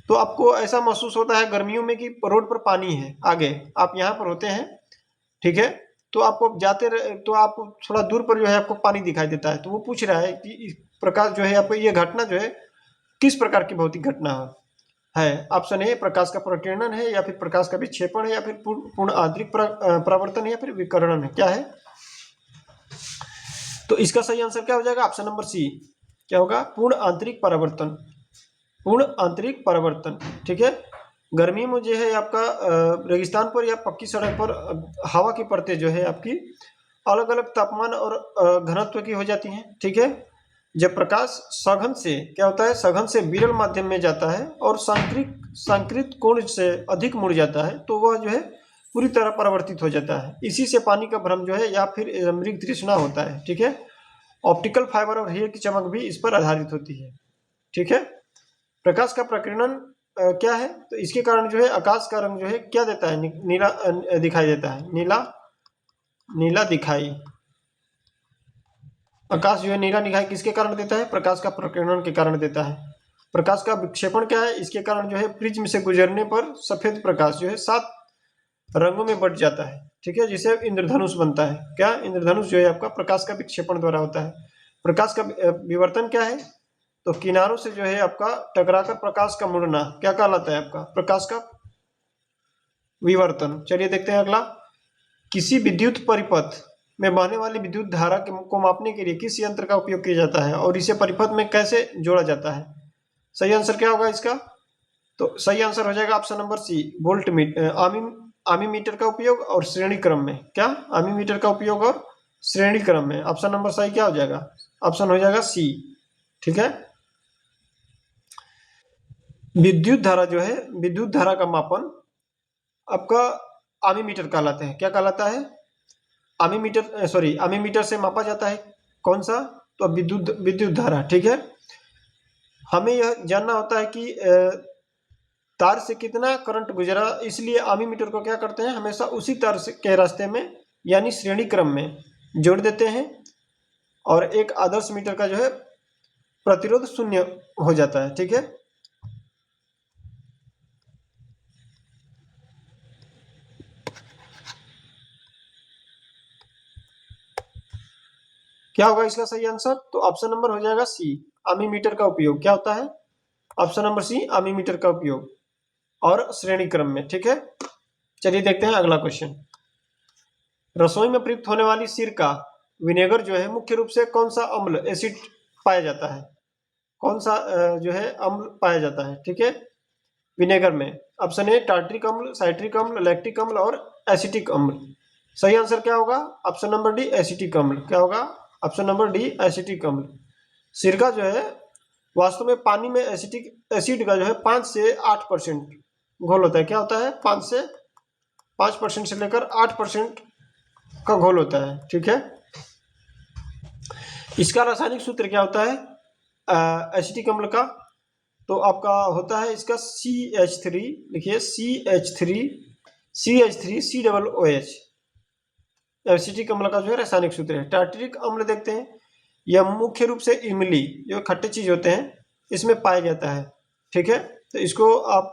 तो आपको ऐसा महसूस होता है गर्मियों में कि रोड पर पानी है आगे, आप यहाँ पर होते हैं। ठीक है, तो आपको जाते तो आपको थोड़ा दूर पर जो है आपको पानी दिखाई देता है। तो वो पूछ रहा है कि इस प्रकाश जो है आपको, ये घटना जो है किस प्रकार की भौतिक घटना है? ऑप्शन ए प्रकाश का प्रकीर्णन है, या फिर प्रकाश का विक्षेपण है, या फिर पूर्ण आंतरिक परावर्तन है, या फिर विकर्ण है। क्या है? तो इसका सही आंसर क्या हो जाएगा? ऑप्शन नंबर सी, क्या होगा? पूर्ण आंतरिक परावर्तन, पूर्ण आंतरिक परावर्तन। ठीक है। गर्मी में जो है आपका रेगिस्तान पर या पक्की सड़क पर हवा की परतें जो है आपकी अलग अलग तापमान और घनत्व की हो जाती हैं। ठीक है। जब प्रकाश सघन से क्या होता है, सघन से विरल माध्यम में जाता है और सांकृत कोण से अधिक मुड़ जाता है तो वह जो है पूरी तरह परावर्तित हो जाता है। इसी से पानी का भ्रम जो है या फिर मृग तृष्णा होता है। ठीक है। ऑप्टिकल फाइबर और हीरे की चमक भी इस पर आधारित होती है। ठीक है। प्रकाश का प्रकीर्णन क्या है? तो इसके कारण जो है आकाश का रंग जो है क्या देता है? नीला दिखाई देता है। नीला, नीला दिखाई, आकाश जो है नीला दिखाई किसके कारण देता है? प्रकाश का प्रकीर्णन के कारण देता है। प्रकाश का विक्षेपण क्या है? इसके कारण जो है प्रिज्म से गुजरने पर सफेद प्रकाश जो है 7 रंगों में बट जाता है। ठीक है। जिसे इंद्रधनुष बनता है। क्या? इंद्रधनुष जो है आपका प्रकाश का विक्षेपण द्वारा होता है। प्रकाश का विवर्तन क्या है? तो किनारों से जो है आपका टकराकर प्रकाश का मुड़ना क्या कहलाता है? आपका प्रकाश का विवर्तन। चलिए देखते हैं अगला। किसी विद्युत परिपथ में बहने वाली विद्युत धारा को मापने के लिए किस यंत्र का उपयोग किया जाता है और इसे परिपथ में कैसे जोड़ा जाता है? सही आंसर क्या होगा इसका? तो सही आंसर हो जाएगा option number C, volt meter, ammeter का उपयोग और श्रेणी क्रम में। क्या? आमी मीटर का उपयोग और श्रेणी क्रम में। ऑप्शन नंबर सही क्या हो जाएगा? ऑप्शन हो जाएगा सी। ठीक है। विद्युत धारा जो है, विद्युत धारा का मापन आपका आमी मीटर कहलाते हैं। क्या कहलाता है? आमी मीटर, सॉरी, आमी मीटर से मापा जाता है। कौन सा? तो विद्युत विद्युत धारा। ठीक है। हमें यह जानना होता है कि तार से कितना करंट गुजरा, इसलिए आमी मीटर को क्या करते हैं, हमेशा उसी तार से के रास्ते में यानी श्रेणी क्रम में जोड़ देते हैं और एक आदर्श मीटर का जो है प्रतिरोध 0 हो जाता है। ठीक है। क्या होगा इसका सही आंसर? तो ऑप्शन नंबर हो जाएगा सी, आमी मीटर का उपयोग। क्या होता है? ऑप्शन नंबर सी, आमी मीटर का उपयोग और श्रेणी क्रम में। ठीक है। चलिए देखते हैं अगला क्वेश्चन। रसोई में प्रयुक्त होने वाली सिरका, विनेगर जो है मुख्य रूप से कौन सा अम्ल, एसिड पाया जाता है? कौन सा जो है अम्ल पाया जाता है? ठीक है। विनेगर में ऑप्शन ए टार्ट्रिक अम्ल, साइट्रिक अम्ल, लैक्टिक अम्ल और एसिटिक अम्ल। सही आंसर क्या होगा? ऑप्शन नंबर डी, एसिटिक अम्ल। क्या होगा? ऑप्शन नंबर डी, एसिटिक अम्ल। सिरका जो है वास्तव में पानी में एसिड का जो है 5 से 8% घोल होता है। क्या होता है? 5% से लेकर 8% का घोल होता है। ठीक है। इसका रासायनिक सूत्र क्या होता है एसिटिक अम्ल का? तो आपका होता है इसका CH3। लिखिए CH3 COOH। एसिटिक अम्ल का जो है रासायनिक सूत्र है। टार्टरिक अम्ल देखते हैं, यह मुख्य रूप से इमली जो खट्टे चीज होते हैं इसमें पाया जाता है। ठीक है। तो इसको आप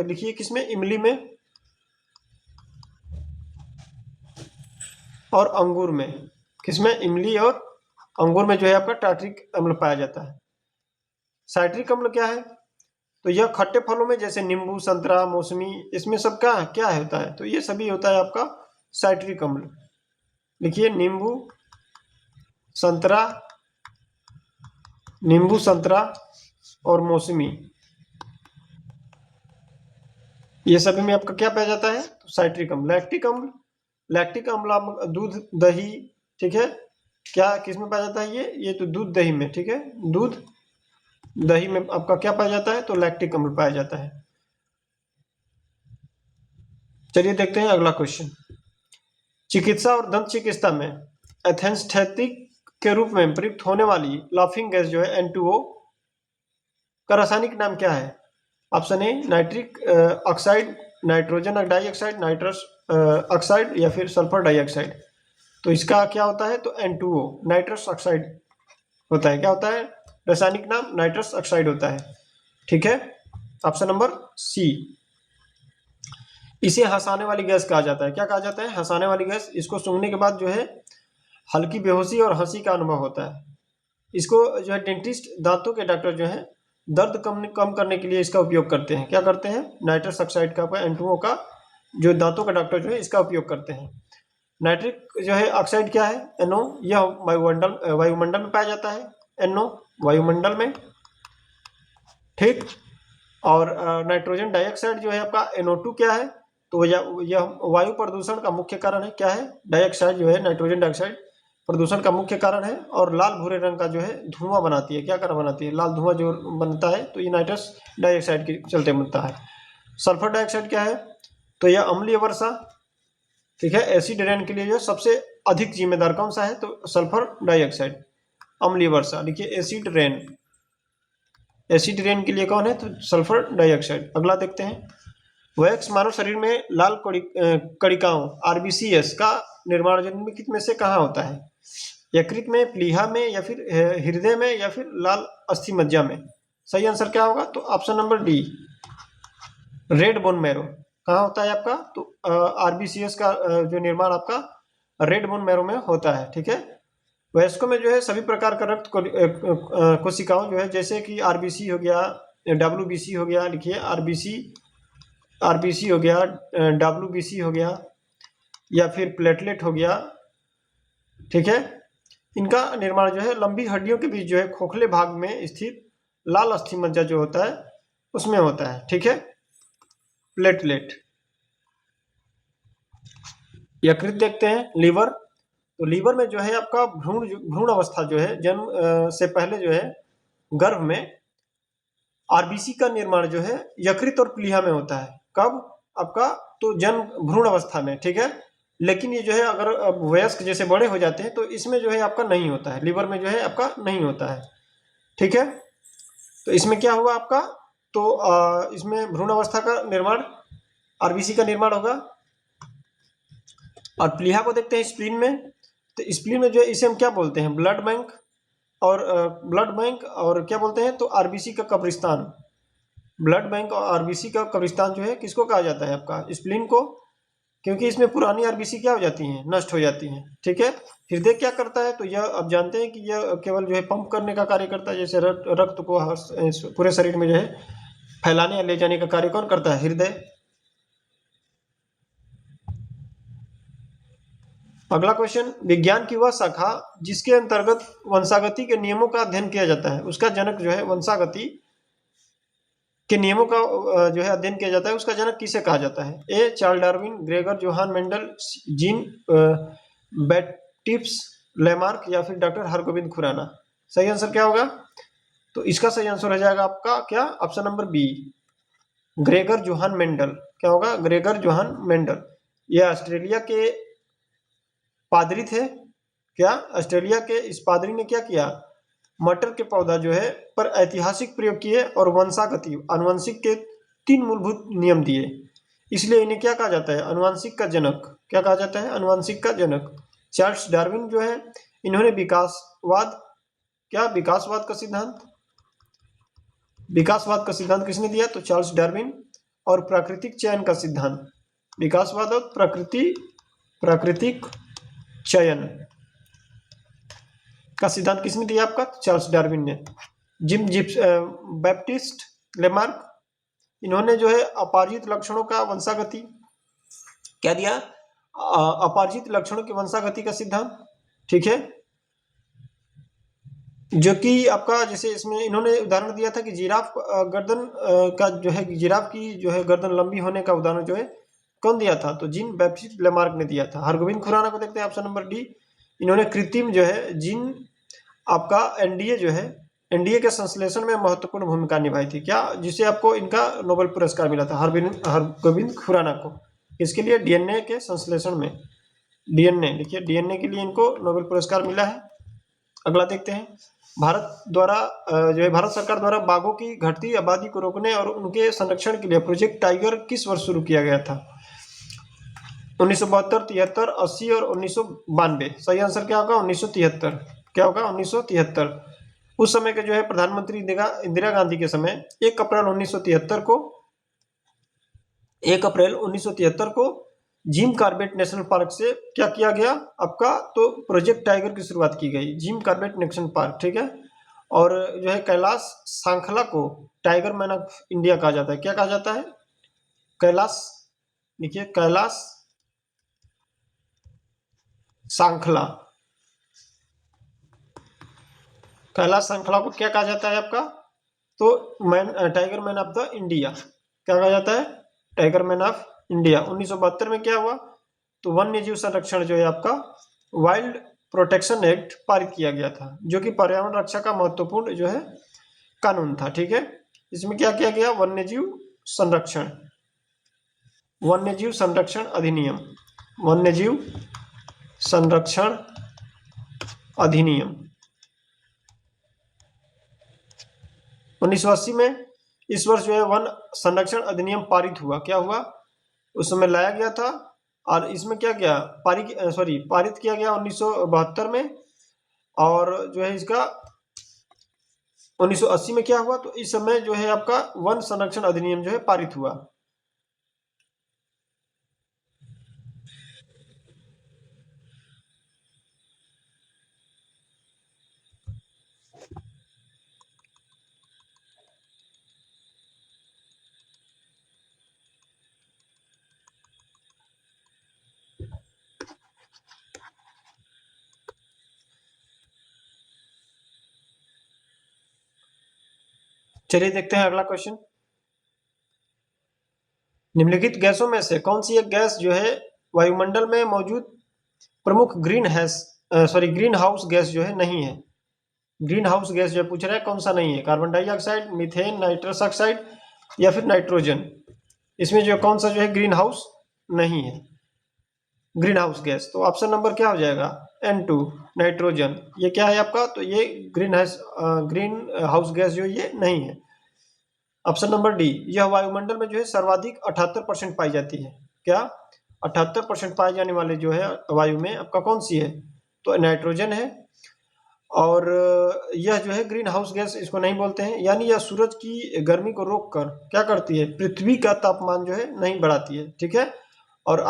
लिखिए किसमें? इमली में और अंगूर में। किसमें? इमली और अंगूर में जो है आपका टार्टरिक अम्ल पाया जाता है। साइट्रिक अम्ल क्या है? तो यह खट्टे फलों में जैसे नींबू, संतरा, मौसमी, इसमें सब का क्या है होता है? तो ये सभी होता है आपका साइट्रिक अम्ल। लिखिए संतरा नींबू, संतरा और मौसमी, ये सभी में आपका क्या पाया जाता है? तो साइट्रिक अम्ल। लैक्टिक अम्ल दूध, दही। ठीक है। क्या किसमें पाया जाता है? ये तो दूध दही में। ठीक है। दूध दही में आपका क्या पाया जाता है? तो लैक्टिक अम्ल पाया जाता है। चलिए देखते हैं अगला क्वेश्चन। चिकित्सा और दंत चिकित्सा में एथेंस्थेटिक के रूप में प्रयुक्त होने वाली लाफिंग गैस जो है N2O का रासायनिक नाम क्या है? ऑप्शन ए nitric oxide, nitrogen dioxide, nitrous oxide या फिर सल्फर डाइऑक्साइड। तो इसका क्या होता है? तो N2O नाइट्रस ऑक्साइड होता है। क्या होता है? रासायनिक नाम नाइट्रस ऑक्साइड होता है। ठीक है। Option number C. इसे हंसाने वाली गैस कहा जाता है। क्या कहा जाता है? हंसाने वाली गैस। इसको सूंघने के बाद जो है हल्की बेहोशी और हंसी का अनुभव होता है। इसको जो है डेंटिस्ट, दांतों के डॉक्टर जो है दर्द कम करने के लिए इसका उपयोग करते हैं। क्या करते हैं? नाइट्रस ऑक्साइड का, N2O का, जो दांतों का डॉक्टर जो है इसका उपयोग करते हैं। नाइट्रिक जो है ऑक्साइड क्या है? NO, यह वायुमंडल में पाया जाता है। NO वायुमंडल में, ठीक। और नाइट्रोजन डाइऑक्साइड जो है आपका NO2 क्या है, तो यह वायु प्रदूषण का मुख्य कारण है। क्या है, डाइऑक्साइड जो है, नाइट्रोजन डाइऑक्साइड प्रदूषण का मुख्य कारण है। और लाल भूरे रंग का जो है धुआं बनाती है, क्या कारण बनाती है, लाल धुआं जो बनता है, तो ये नाइट्रस डाइऑक्साइड के चलते बनता है। सल्फर डाइऑक्साइड क्या है, तो यह अम्लीय वर्षा, ठीक है। एसिड रेन के लिए जो सबसे अधिक जिम्मेदार कौन सा है, तो सल्फर डाइऑक्साइड, अम्लीय वर्षा। देखिए एसिड रेन, एसिड रेन के लिए कौन है, तो सल्फर डाइऑक्साइड। अगला देखते हैं, वैक्स मानव शरीर में लाल कणिकाओं RBCs का निर्माण निम्नलिखित में से कहाँ होता है, यकृत में, प्लीहा में, या फिर हृदय में, या फिर लाल अस्थि मज्जा में। सही आंसर क्या होगा, तो option number D, red bone marrow. कहाँ होता है आपका, तो RBCs का जो निर्माण आपका रेड बोन मैरो में होता है, ठीक है। वयस्कों में जो है सभी प्रकार का रक्त कोशिकाओं जो है, जैसे कि RBC हो गया, WBC हो गया, लिखिए RBC हो गया, WBC हो गया, या फिर प्लेटलेट हो गया, ठीक है। इनका निर्माण जो है लंबी हड्डियों के बीच जो है खोखले भाग में स्थित लाल अस्थि मज्जा जो होता है उसमें होता है, ठीक है, प्लेटलेट। यकृत देखते हैं, लीवर। तो लीवर में जो है आपका भ्रूण अवस्था जो है, जन्म से पहले जो है गर्भ में RBC का निर्माण जो है यकृत और प्लीहा में होता है। कब, आपका तो जन्म भ्रूण अवस्था में, ठीक है। लेकिन ये जो है अगर वयस्क जैसे बड़े हो जाते हैं तो इसमें जो है आपका नहीं होता है, लीवर में जो है आपका नहीं होता है, ठीक है। तो इसमें क्या हुआ आपका, तो इसमें भ्रूण अवस्था का निर्माण, RBC का निर्माण होगा। और प्लीहा को देखते हैं स्प्लीन में। तो स्प्लीन में जो है इसे हम क्या बोलते हैं, ब्लड बैंक, और ब्लड बैंक, और क्या बोलते हैं, तो RBC का कब्रिस्तान। ब्लड बैंक और RBC का कब्रिस्तान जो है किसको कहा जाता है, आपका स्प्लीन को, क्योंकि इसमें पुरानी RBC क्या हो जाती हैं, नष्ट हो जाती हैं, ठीक है। हृदय क्या करता है, तो यह अब जानते हैं कि यह केवल जो है पंप करने का कार्य करता है, जैसे रक्त को पूरे शरीर में जो है फैलाने या ले जाने का कार्य कौन करता है, हृदय। अगला क्वेश्चन, विज्ञान की वह शाखा जिसके अंतर्गत वंशागति के नियमों का अध्ययन किया जाता है, उसका जनक जो है वंशागति के नियमों का जो है अध्ययन किया जाता है, उसका जनक किसे कहा जाता है, A Charles Darwin, Gregor Johann Mendel, Jean Baptiste Lamarck, या फिर डॉक्टर हरगोविंद खुराना। सही आंसर क्या होगा, तो इसका सही आंसर हो जाएगा आपका क्या, option number B, Gregor Johann Mendel. क्या होगा, ग्रेगर जोहान मेंडल। यह ऑस्ट्रेलिया के पादरी थे। क्या, ऑस्ट्रेलिया के इस पादरी ने क्या किया, मटर के पौधा जो है पर ऐतिहासिक प्रयोग किए और वंशागति आनुवंशिक के 3 मूलभूत नियम दिए, इसलिए इन्हें क्या कहा जाता है, अनुवांशिक का जनक। क्या कहा जाता है, अनुवांशिक का जनक। चार्ल्स डार्विन जो है, इन्होंने विकासवाद, क्या विकासवाद का सिद्धांत, विकासवाद का सिद्धांत किसने दिया, तो चार्ल्स डार्विन। और प्राकृतिक चयन का सिद्धांत, विकासवाद और प्राकृतिक चयन का सिद्धांत किसने दिया आपका, चार्ल्स डार्विन ने। जिम बैप्टिस्ट लेमार्क, इन्होंने जो है अपार्जित लक्षणों का वंशागति क्या दिया, अपार्जित लक्षणों की वंशागति का सिद्धांत, ठीक है। जो कि आपका जैसे इसमें इन्होंने उदाहरण दिया था कि जिराफ गर्दन का जो है, जिराफ की जो है गर्दन लंबी होने का उदाहरण जो है कौन दिया था, तो जीन बैप्टिस्ट लेमार्क ने दिया था। हरगोविंद खुराना को देखते हैं, ऑप्शन नंबर डी, इन्होंने कृत्रिम जो है जीन आपका एनडीए जो है, एनडीए के संश्लेषण में महत्वपूर्ण भूमिका निभाई थी। क्या, जिसे आपको इनका नोबेल पुरस्कार मिला था, हरगोविंद खुराना को, इसके लिए डीएनए के संश्लेषण में, डीएनए लिखिए, डीएनए के लिए इनको नोबेल पुरस्कार मिला है। अगला देखते हैं, भारत द्वारा जो है भारत सरकार द्वारा बाघों की घटती आबादी को रोकने और उनके संरक्षण के लिए प्रोजेक्ट टाइगर किस वर्ष शुरू किया गया था, 1972, 73, 80 और 1992। सही आंसर क्या होगा, 1973। क्या होगा, 1973। उस समय के जो है प्रधानमंत्री इंदिरा गांधी के समय 1 अप्रैल 1973 को, 1 अप्रैल 1973 को जिम कॉर्बेट नेशनल पार्क से क्या किया गया आपका, तो प्रोजेक्ट टाइगर की शुरुआत की गई, जिम कॉर्बेट नेशनल पार्क, ठीक है। और जो है कैलाश सांखला को टाइगर मैन ऑफ इंडिया कहा जाता है। क्या कहा जाता है, कैलाश, देखिए कैलाश सांखला, कैलाश श्रृंखला को क्या कहा जाता है आपका? तो tiger man of the India क्या कहा जाता है? Tiger man of India. 1972 में क्या हुआ? तो वन्य जीव संरक्षण जो है आपका वाइल्ड प्रोटेक्शन एक्ट पारित किया गया था, जो कि पर्यावरण रक्षा का महत्वपूर्ण जो है कानून था। ठीक है, इसमें क्या किया गया? संरक्षण वन्यजीव संरक्षण अधिनियम, वन्यजीव संरक्षण अधिनियम 1980 में। इस वर्ष जो है वन संरक्षण अधिनियम पारित हुआ। क्या हुआ? उस समय लाया गया था और इसमें क्या किया? पारित किया गया 1972 में। और जो है इसका 1980 में क्या हुआ? तो इस समय जो है आपका वन संरक्षण अधिनियम जो है पारित हुआ। चलिए देखते हैं अगला क्वेश्चन। निम्नलिखित गैसों में से कौन सी एक गैस जो है वायुमंडल में मौजूद प्रमुख ग्रीन हाउस गैस जो है नहीं है? ग्रीन हाउस गैस जो पूछ रहा है कौन सा नहीं है? Carbon dioxide, methane, nitrous oxide या फिर नाइट्रोजन। इसमें जो कौन सा जो है ग्रीन हाउस नहीं है, ग्रीन हाउस गैस? तो ऑप्शन नंबर क्या हो जाएगा? N2 nitrogen. ये क्या है आपका? तो ये ग्रीन हाउस गैस जो ये नहीं है। ऑप्शन नंबर डी, यह वायुमंडल में जो है सर्वाधिक 78% पाई जाती है। क्या? 78% पाए जाने वाले जो है वायु में आपका कौन सी है? तो नाइट्रोजन है। और यह जो है ग्रीन हाउस गैस इसको नहीं बोलते हैं, यानी यह सूरज की गर्मी को रोककर क्या करती है? पृथ्वी का तापमान जो है नहीं बढ़ाती है। ठीक है, और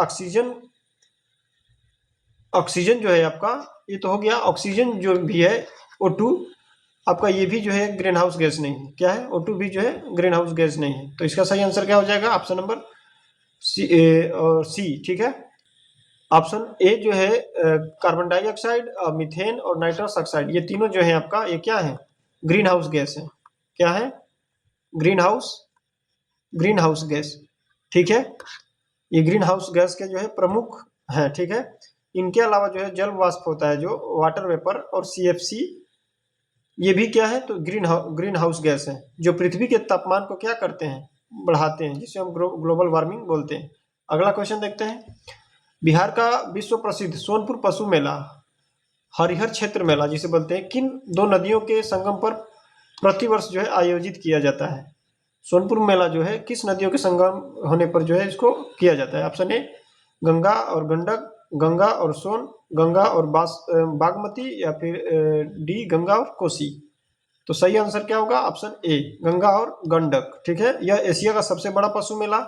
ऑक्सीजन जो है आपका, ये तो हो गया। ऑक्सीजन जो भी है O2 आपका, ये भी जो है ग्रीन हाउस गैस नहीं है। क्या है? O2 भी जो है ग्रीन हाउस गैस नहीं है। तो इसका सही आंसर क्या हो जाएगा? Option number C. ठीक है, ऑप्शन ए जो है कार्बन डाइऑक्साइड, मीथेन और नाइट्रस ऑक्साइड, ये तीनों जो है आपका ये क्या है? ग्रीन हाउस गैस है। क्या है? Green house gas. ठीक है, ये ग्रीन हाउस गैस के जो है प्रमुख है। ठीक है, इनके अलावा जो है जल वाष्प होता है जो वाटर वेपर और CFC, ये भी क्या है? तो ग्रीन हाउस गैस है, जो पृथ्वी के तापमान को क्या करते हैं? बढ़ाते हैं, जिसे हम ग्लोबल वार्मिंग बोलते हैं। अगला क्वेश्चन देखते हैं। बिहार का विश्व प्रसिद्ध सोनपुर पशु मेला, हरिहर क्षेत्र मेला जिसे बोलते हैं, किन दो नदियों के संगम पर प्रतिवर्ष जो है आयोजित किया जाता है? सोनपुर मेला जो है किस नदियों के संगम होने पर जो है इसको किया जाता है? ऑप्शन ए गंगा और गंडक, गंगा और सोन, गंगा और बागमती, या फिर डी गंगा और कोसी। तो सही आंसर क्या होगा? ऑप्शन ए गंगा और गंडक। ठीक है, यह एशिया का सबसे बड़ा पशु मेला,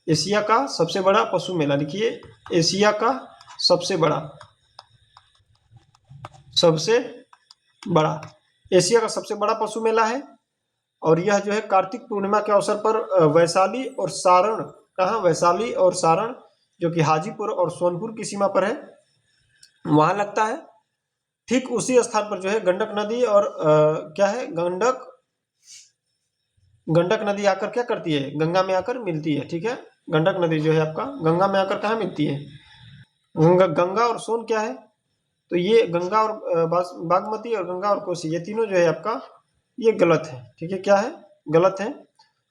एशिया का सबसे बड़ा पशु मेला, लिखिए एशिया का सबसे बड़ा एशिया का सबसे बड़ा पशु मेला है। और यह जो है कार्तिक पूर्णिमा के अवसर पर वैशाली और सारण, कहाँ? वैशाली और सारण, जो कि हाजीपुर और सोनपुर की सीमा पर है, वहां लगता है। ठीक उसी स्थान पर जो है गंडक नदी और क्या है? गंडक नदी आकर क्या करती है? गंगा में आकर मिलती है। ठीक है, गंडक नदी जो है आपका गंगा में आकर कहाँ मिलती है? गंगा और सोन क्या है? तो ये गंगा और बागमती और गंगा और कोसी, ये तीनों जो है आपका ये गलत है। ठीक है, क्या है? गलत है।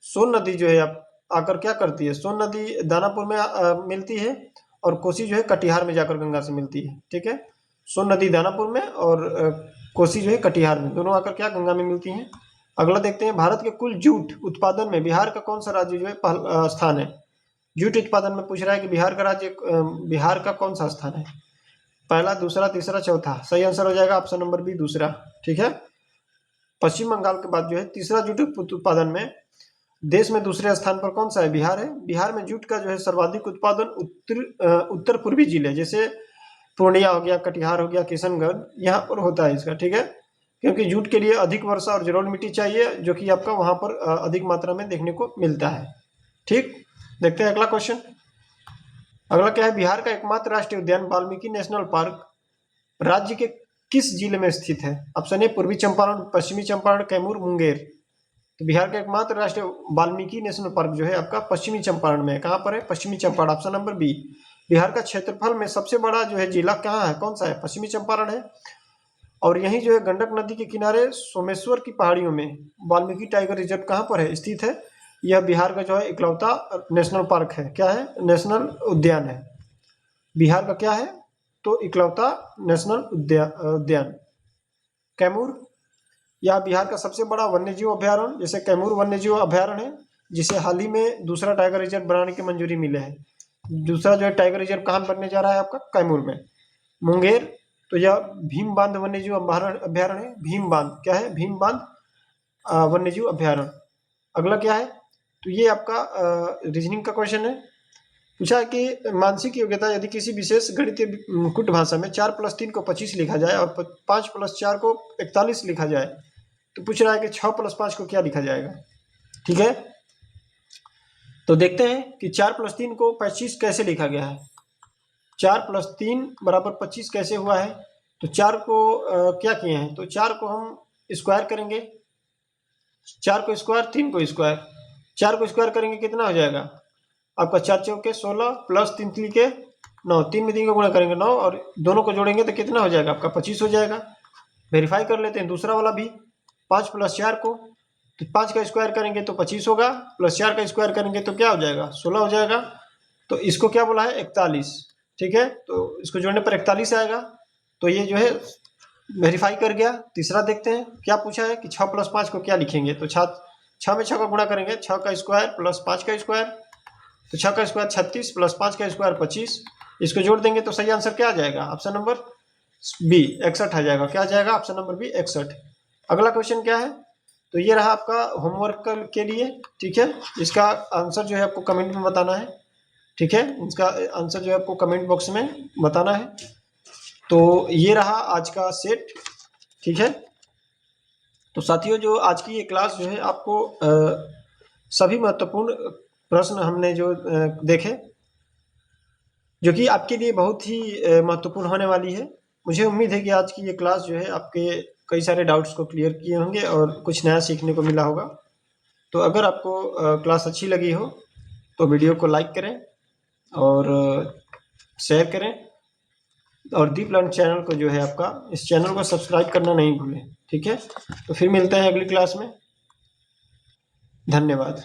सोन नदी जो है आप आकर क्या करती है? सोन नदी दानापुर में मिलती है और कोसी जो है कटिहार में जाकर गंगा से मिलती है। ठीक है, सोन नदी दानापुर में और कोसी जो है कटिहार में, दोनों आकर क्या गंगा में मिलती हैं। अगला देखते हैं। भारत के कुल जूट उत्पादन में बिहार का कौन सा राज्य जो है पहला स्थान है? जूट उत्पादन में पूछ रहा है कि बिहार का कौन सा स्थान है? पहला, दूसरा, तीसरा, चौथा। सही आंसर हो जाएगा ऑप्शन नंबर बी दूसरा। ठीक है, पश्चिम बंगाल के बाद जो है तीसरा जूट उत्पादन में देश में दूसरे स्थान पर कौन सा है? बिहार है। बिहार में जूट का जो है सर्वाधिक उत्पादन उत्तर पूर्वी जिले जैसे पूर्णिया हो गया, कटिहार हो गया, किशनगढ़, यहाँ पर होता है इसका। ठीक है, क्योंकि जूट के लिए अधिक वर्षा और जलोढ़ मिट्टी चाहिए, जो कि आपका वहां पर अधिक मात्रा में देखने को मिलता है। ठीक, देखते हैं अगला क्वेश्चन। अगला क्या है? बिहार का एकमात्र राष्ट्रीय उद्यान वाल्मीकि नेशनल पार्क राज्य के किस जिले में स्थित है? ऑप्शन ए पूर्वी चंपारण, पश्चिमी चंपारण, कैमूर, मुंगेर। तो बिहार का एकमात्र राष्ट्रीय वाल्मीकि नेशनल पार्क जो है आपका पश्चिमी चंपारण में है। कहाँ पर है? पश्चिमी Champaran, option number B. Bihar का क्षेत्रफल में सबसे बड़ा जो है जिला कहाँ है, कौन सा है? पश्चिमी चंपारण है। और यही जो है गंडक नदी के किनारे सोमेश्वर की पहाड़ियों में वाल्मीकि टाइगर रिजर्व कहाँ पर है? स्थित है। यह बिहार का जो है इकलौता नेशनल पार्क है। क्या है? नेशनल उद्यान है। बिहार का क्या है? तो इकलौता नेशनल उद्यान। कैमूर, यह बिहार का सबसे बड़ा वन्यजीव अभ्यारण्य, जैसे कैमूर वन्यजीव अभ्यारण्य है, जिसे हाल ही में दूसरा टाइगर रिजर्व बनाने की मंजूरी मिले है। दूसरा जो है टाइगर रिजर्व कहाँ बनने जा रहा है आपका? कैमूर में। मुंगेर, तो यह भीम बांध वन्यजीव अभ्यारण्य है। भीम बांध क्या है? भीम बांध वन्यजीव अभ्यारण्य। अगला क्या है? तो ये आपका रीजनिंग का क्वेश्चन है। पूछा है कि मानसिक योग्यता, यदि किसी विशेष गणितीय कुट भाषा में 4+3 को 25 लिखा जाए और 5+4 को 41 लिखा जाए, तो पूछ रहा है कि 6+5 को क्या लिखा जाएगा। ठीक है, तो देखते हैं कि 4+3 को 25 कैसे लिखा गया है। 4+3 = 25 कैसे हुआ है? तो 4 को क्या किए हैं, तो 4 को हम स्क्वायर करेंगे। 4 को स्क्वायर, 3 को स्क्वायर, 4 को स्क्वायर करेंगे कितना हो जाएगा आपका? 4 चौके 16 प्लस 3 3 9, 3 में 3 का गुणा करेंगे 9, और दोनों को जोड़ेंगे तो कितना हो जाएगा आपका? 25 हो जाएगा। वेरीफाई कर लेते हैं दूसरा वाला भी। 5+4 को, तो 5 का स्क्वायर करेंगे तो 25 होगा, प्लस 4 का स्क्वायर करेंगे तो क्या हो जाएगा? 16 हो जाएगा। तो इसको क्या बोला है? 41। ठीक है, तो इसको जोड़ने पर 41 आएगा। तो ये जो है वेरीफाई कर गया। तीसरा देखते हैं क्या पूछा है कि 6+5 को क्या लिखेंगे। तो 6 में 6 का गुणा करेंगे, 6 का स्क्वायर प्लस 5 का स्क्वायर, तो 6 का स्क्वायर 36 प्लस 5 का स्क्वायर 25। इसको जोड़ देंगे तो सही आंसर क्या आ जाएगा? ऑप्शन नंबर बी 61 आ जाएगा। क्या आ जाएगा? Option number B 61। अगला क्वेश्चन क्या है? तो ये रहा आपका होमवर्क के लिए। ठीक है, इसका आंसर जो है आपको कमेंट में बताना है। ठीक है, इसका आंसर जो है आपको कमेंट बॉक्स में बताना है। तो ये रहा आज का सेट। ठीक है, तो साथियों जो आज की ये क्लास जो है आपको सभी महत्वपूर्ण प्रश्न हमने जो देखे, जो कि आपके लिए बहुत ही महत्वपूर्ण होने वाली है। मुझे उम्मीद है कि आज की ये क्लास जो है आपके कई सारे डाउट्स को क्लियर किए होंगे और कुछ नया सीखने को मिला होगा। तो अगर आपको क्लास अच्छी लगी हो तो वीडियो को लाइक करें और शेयर करें, और दीप लर्न चैनल को जो है आपका, इस चैनल को सब्सक्राइब करना नहीं भूलें। ठीक है, तो फिर मिलते हैं अगली क्लास में। धन्यवाद।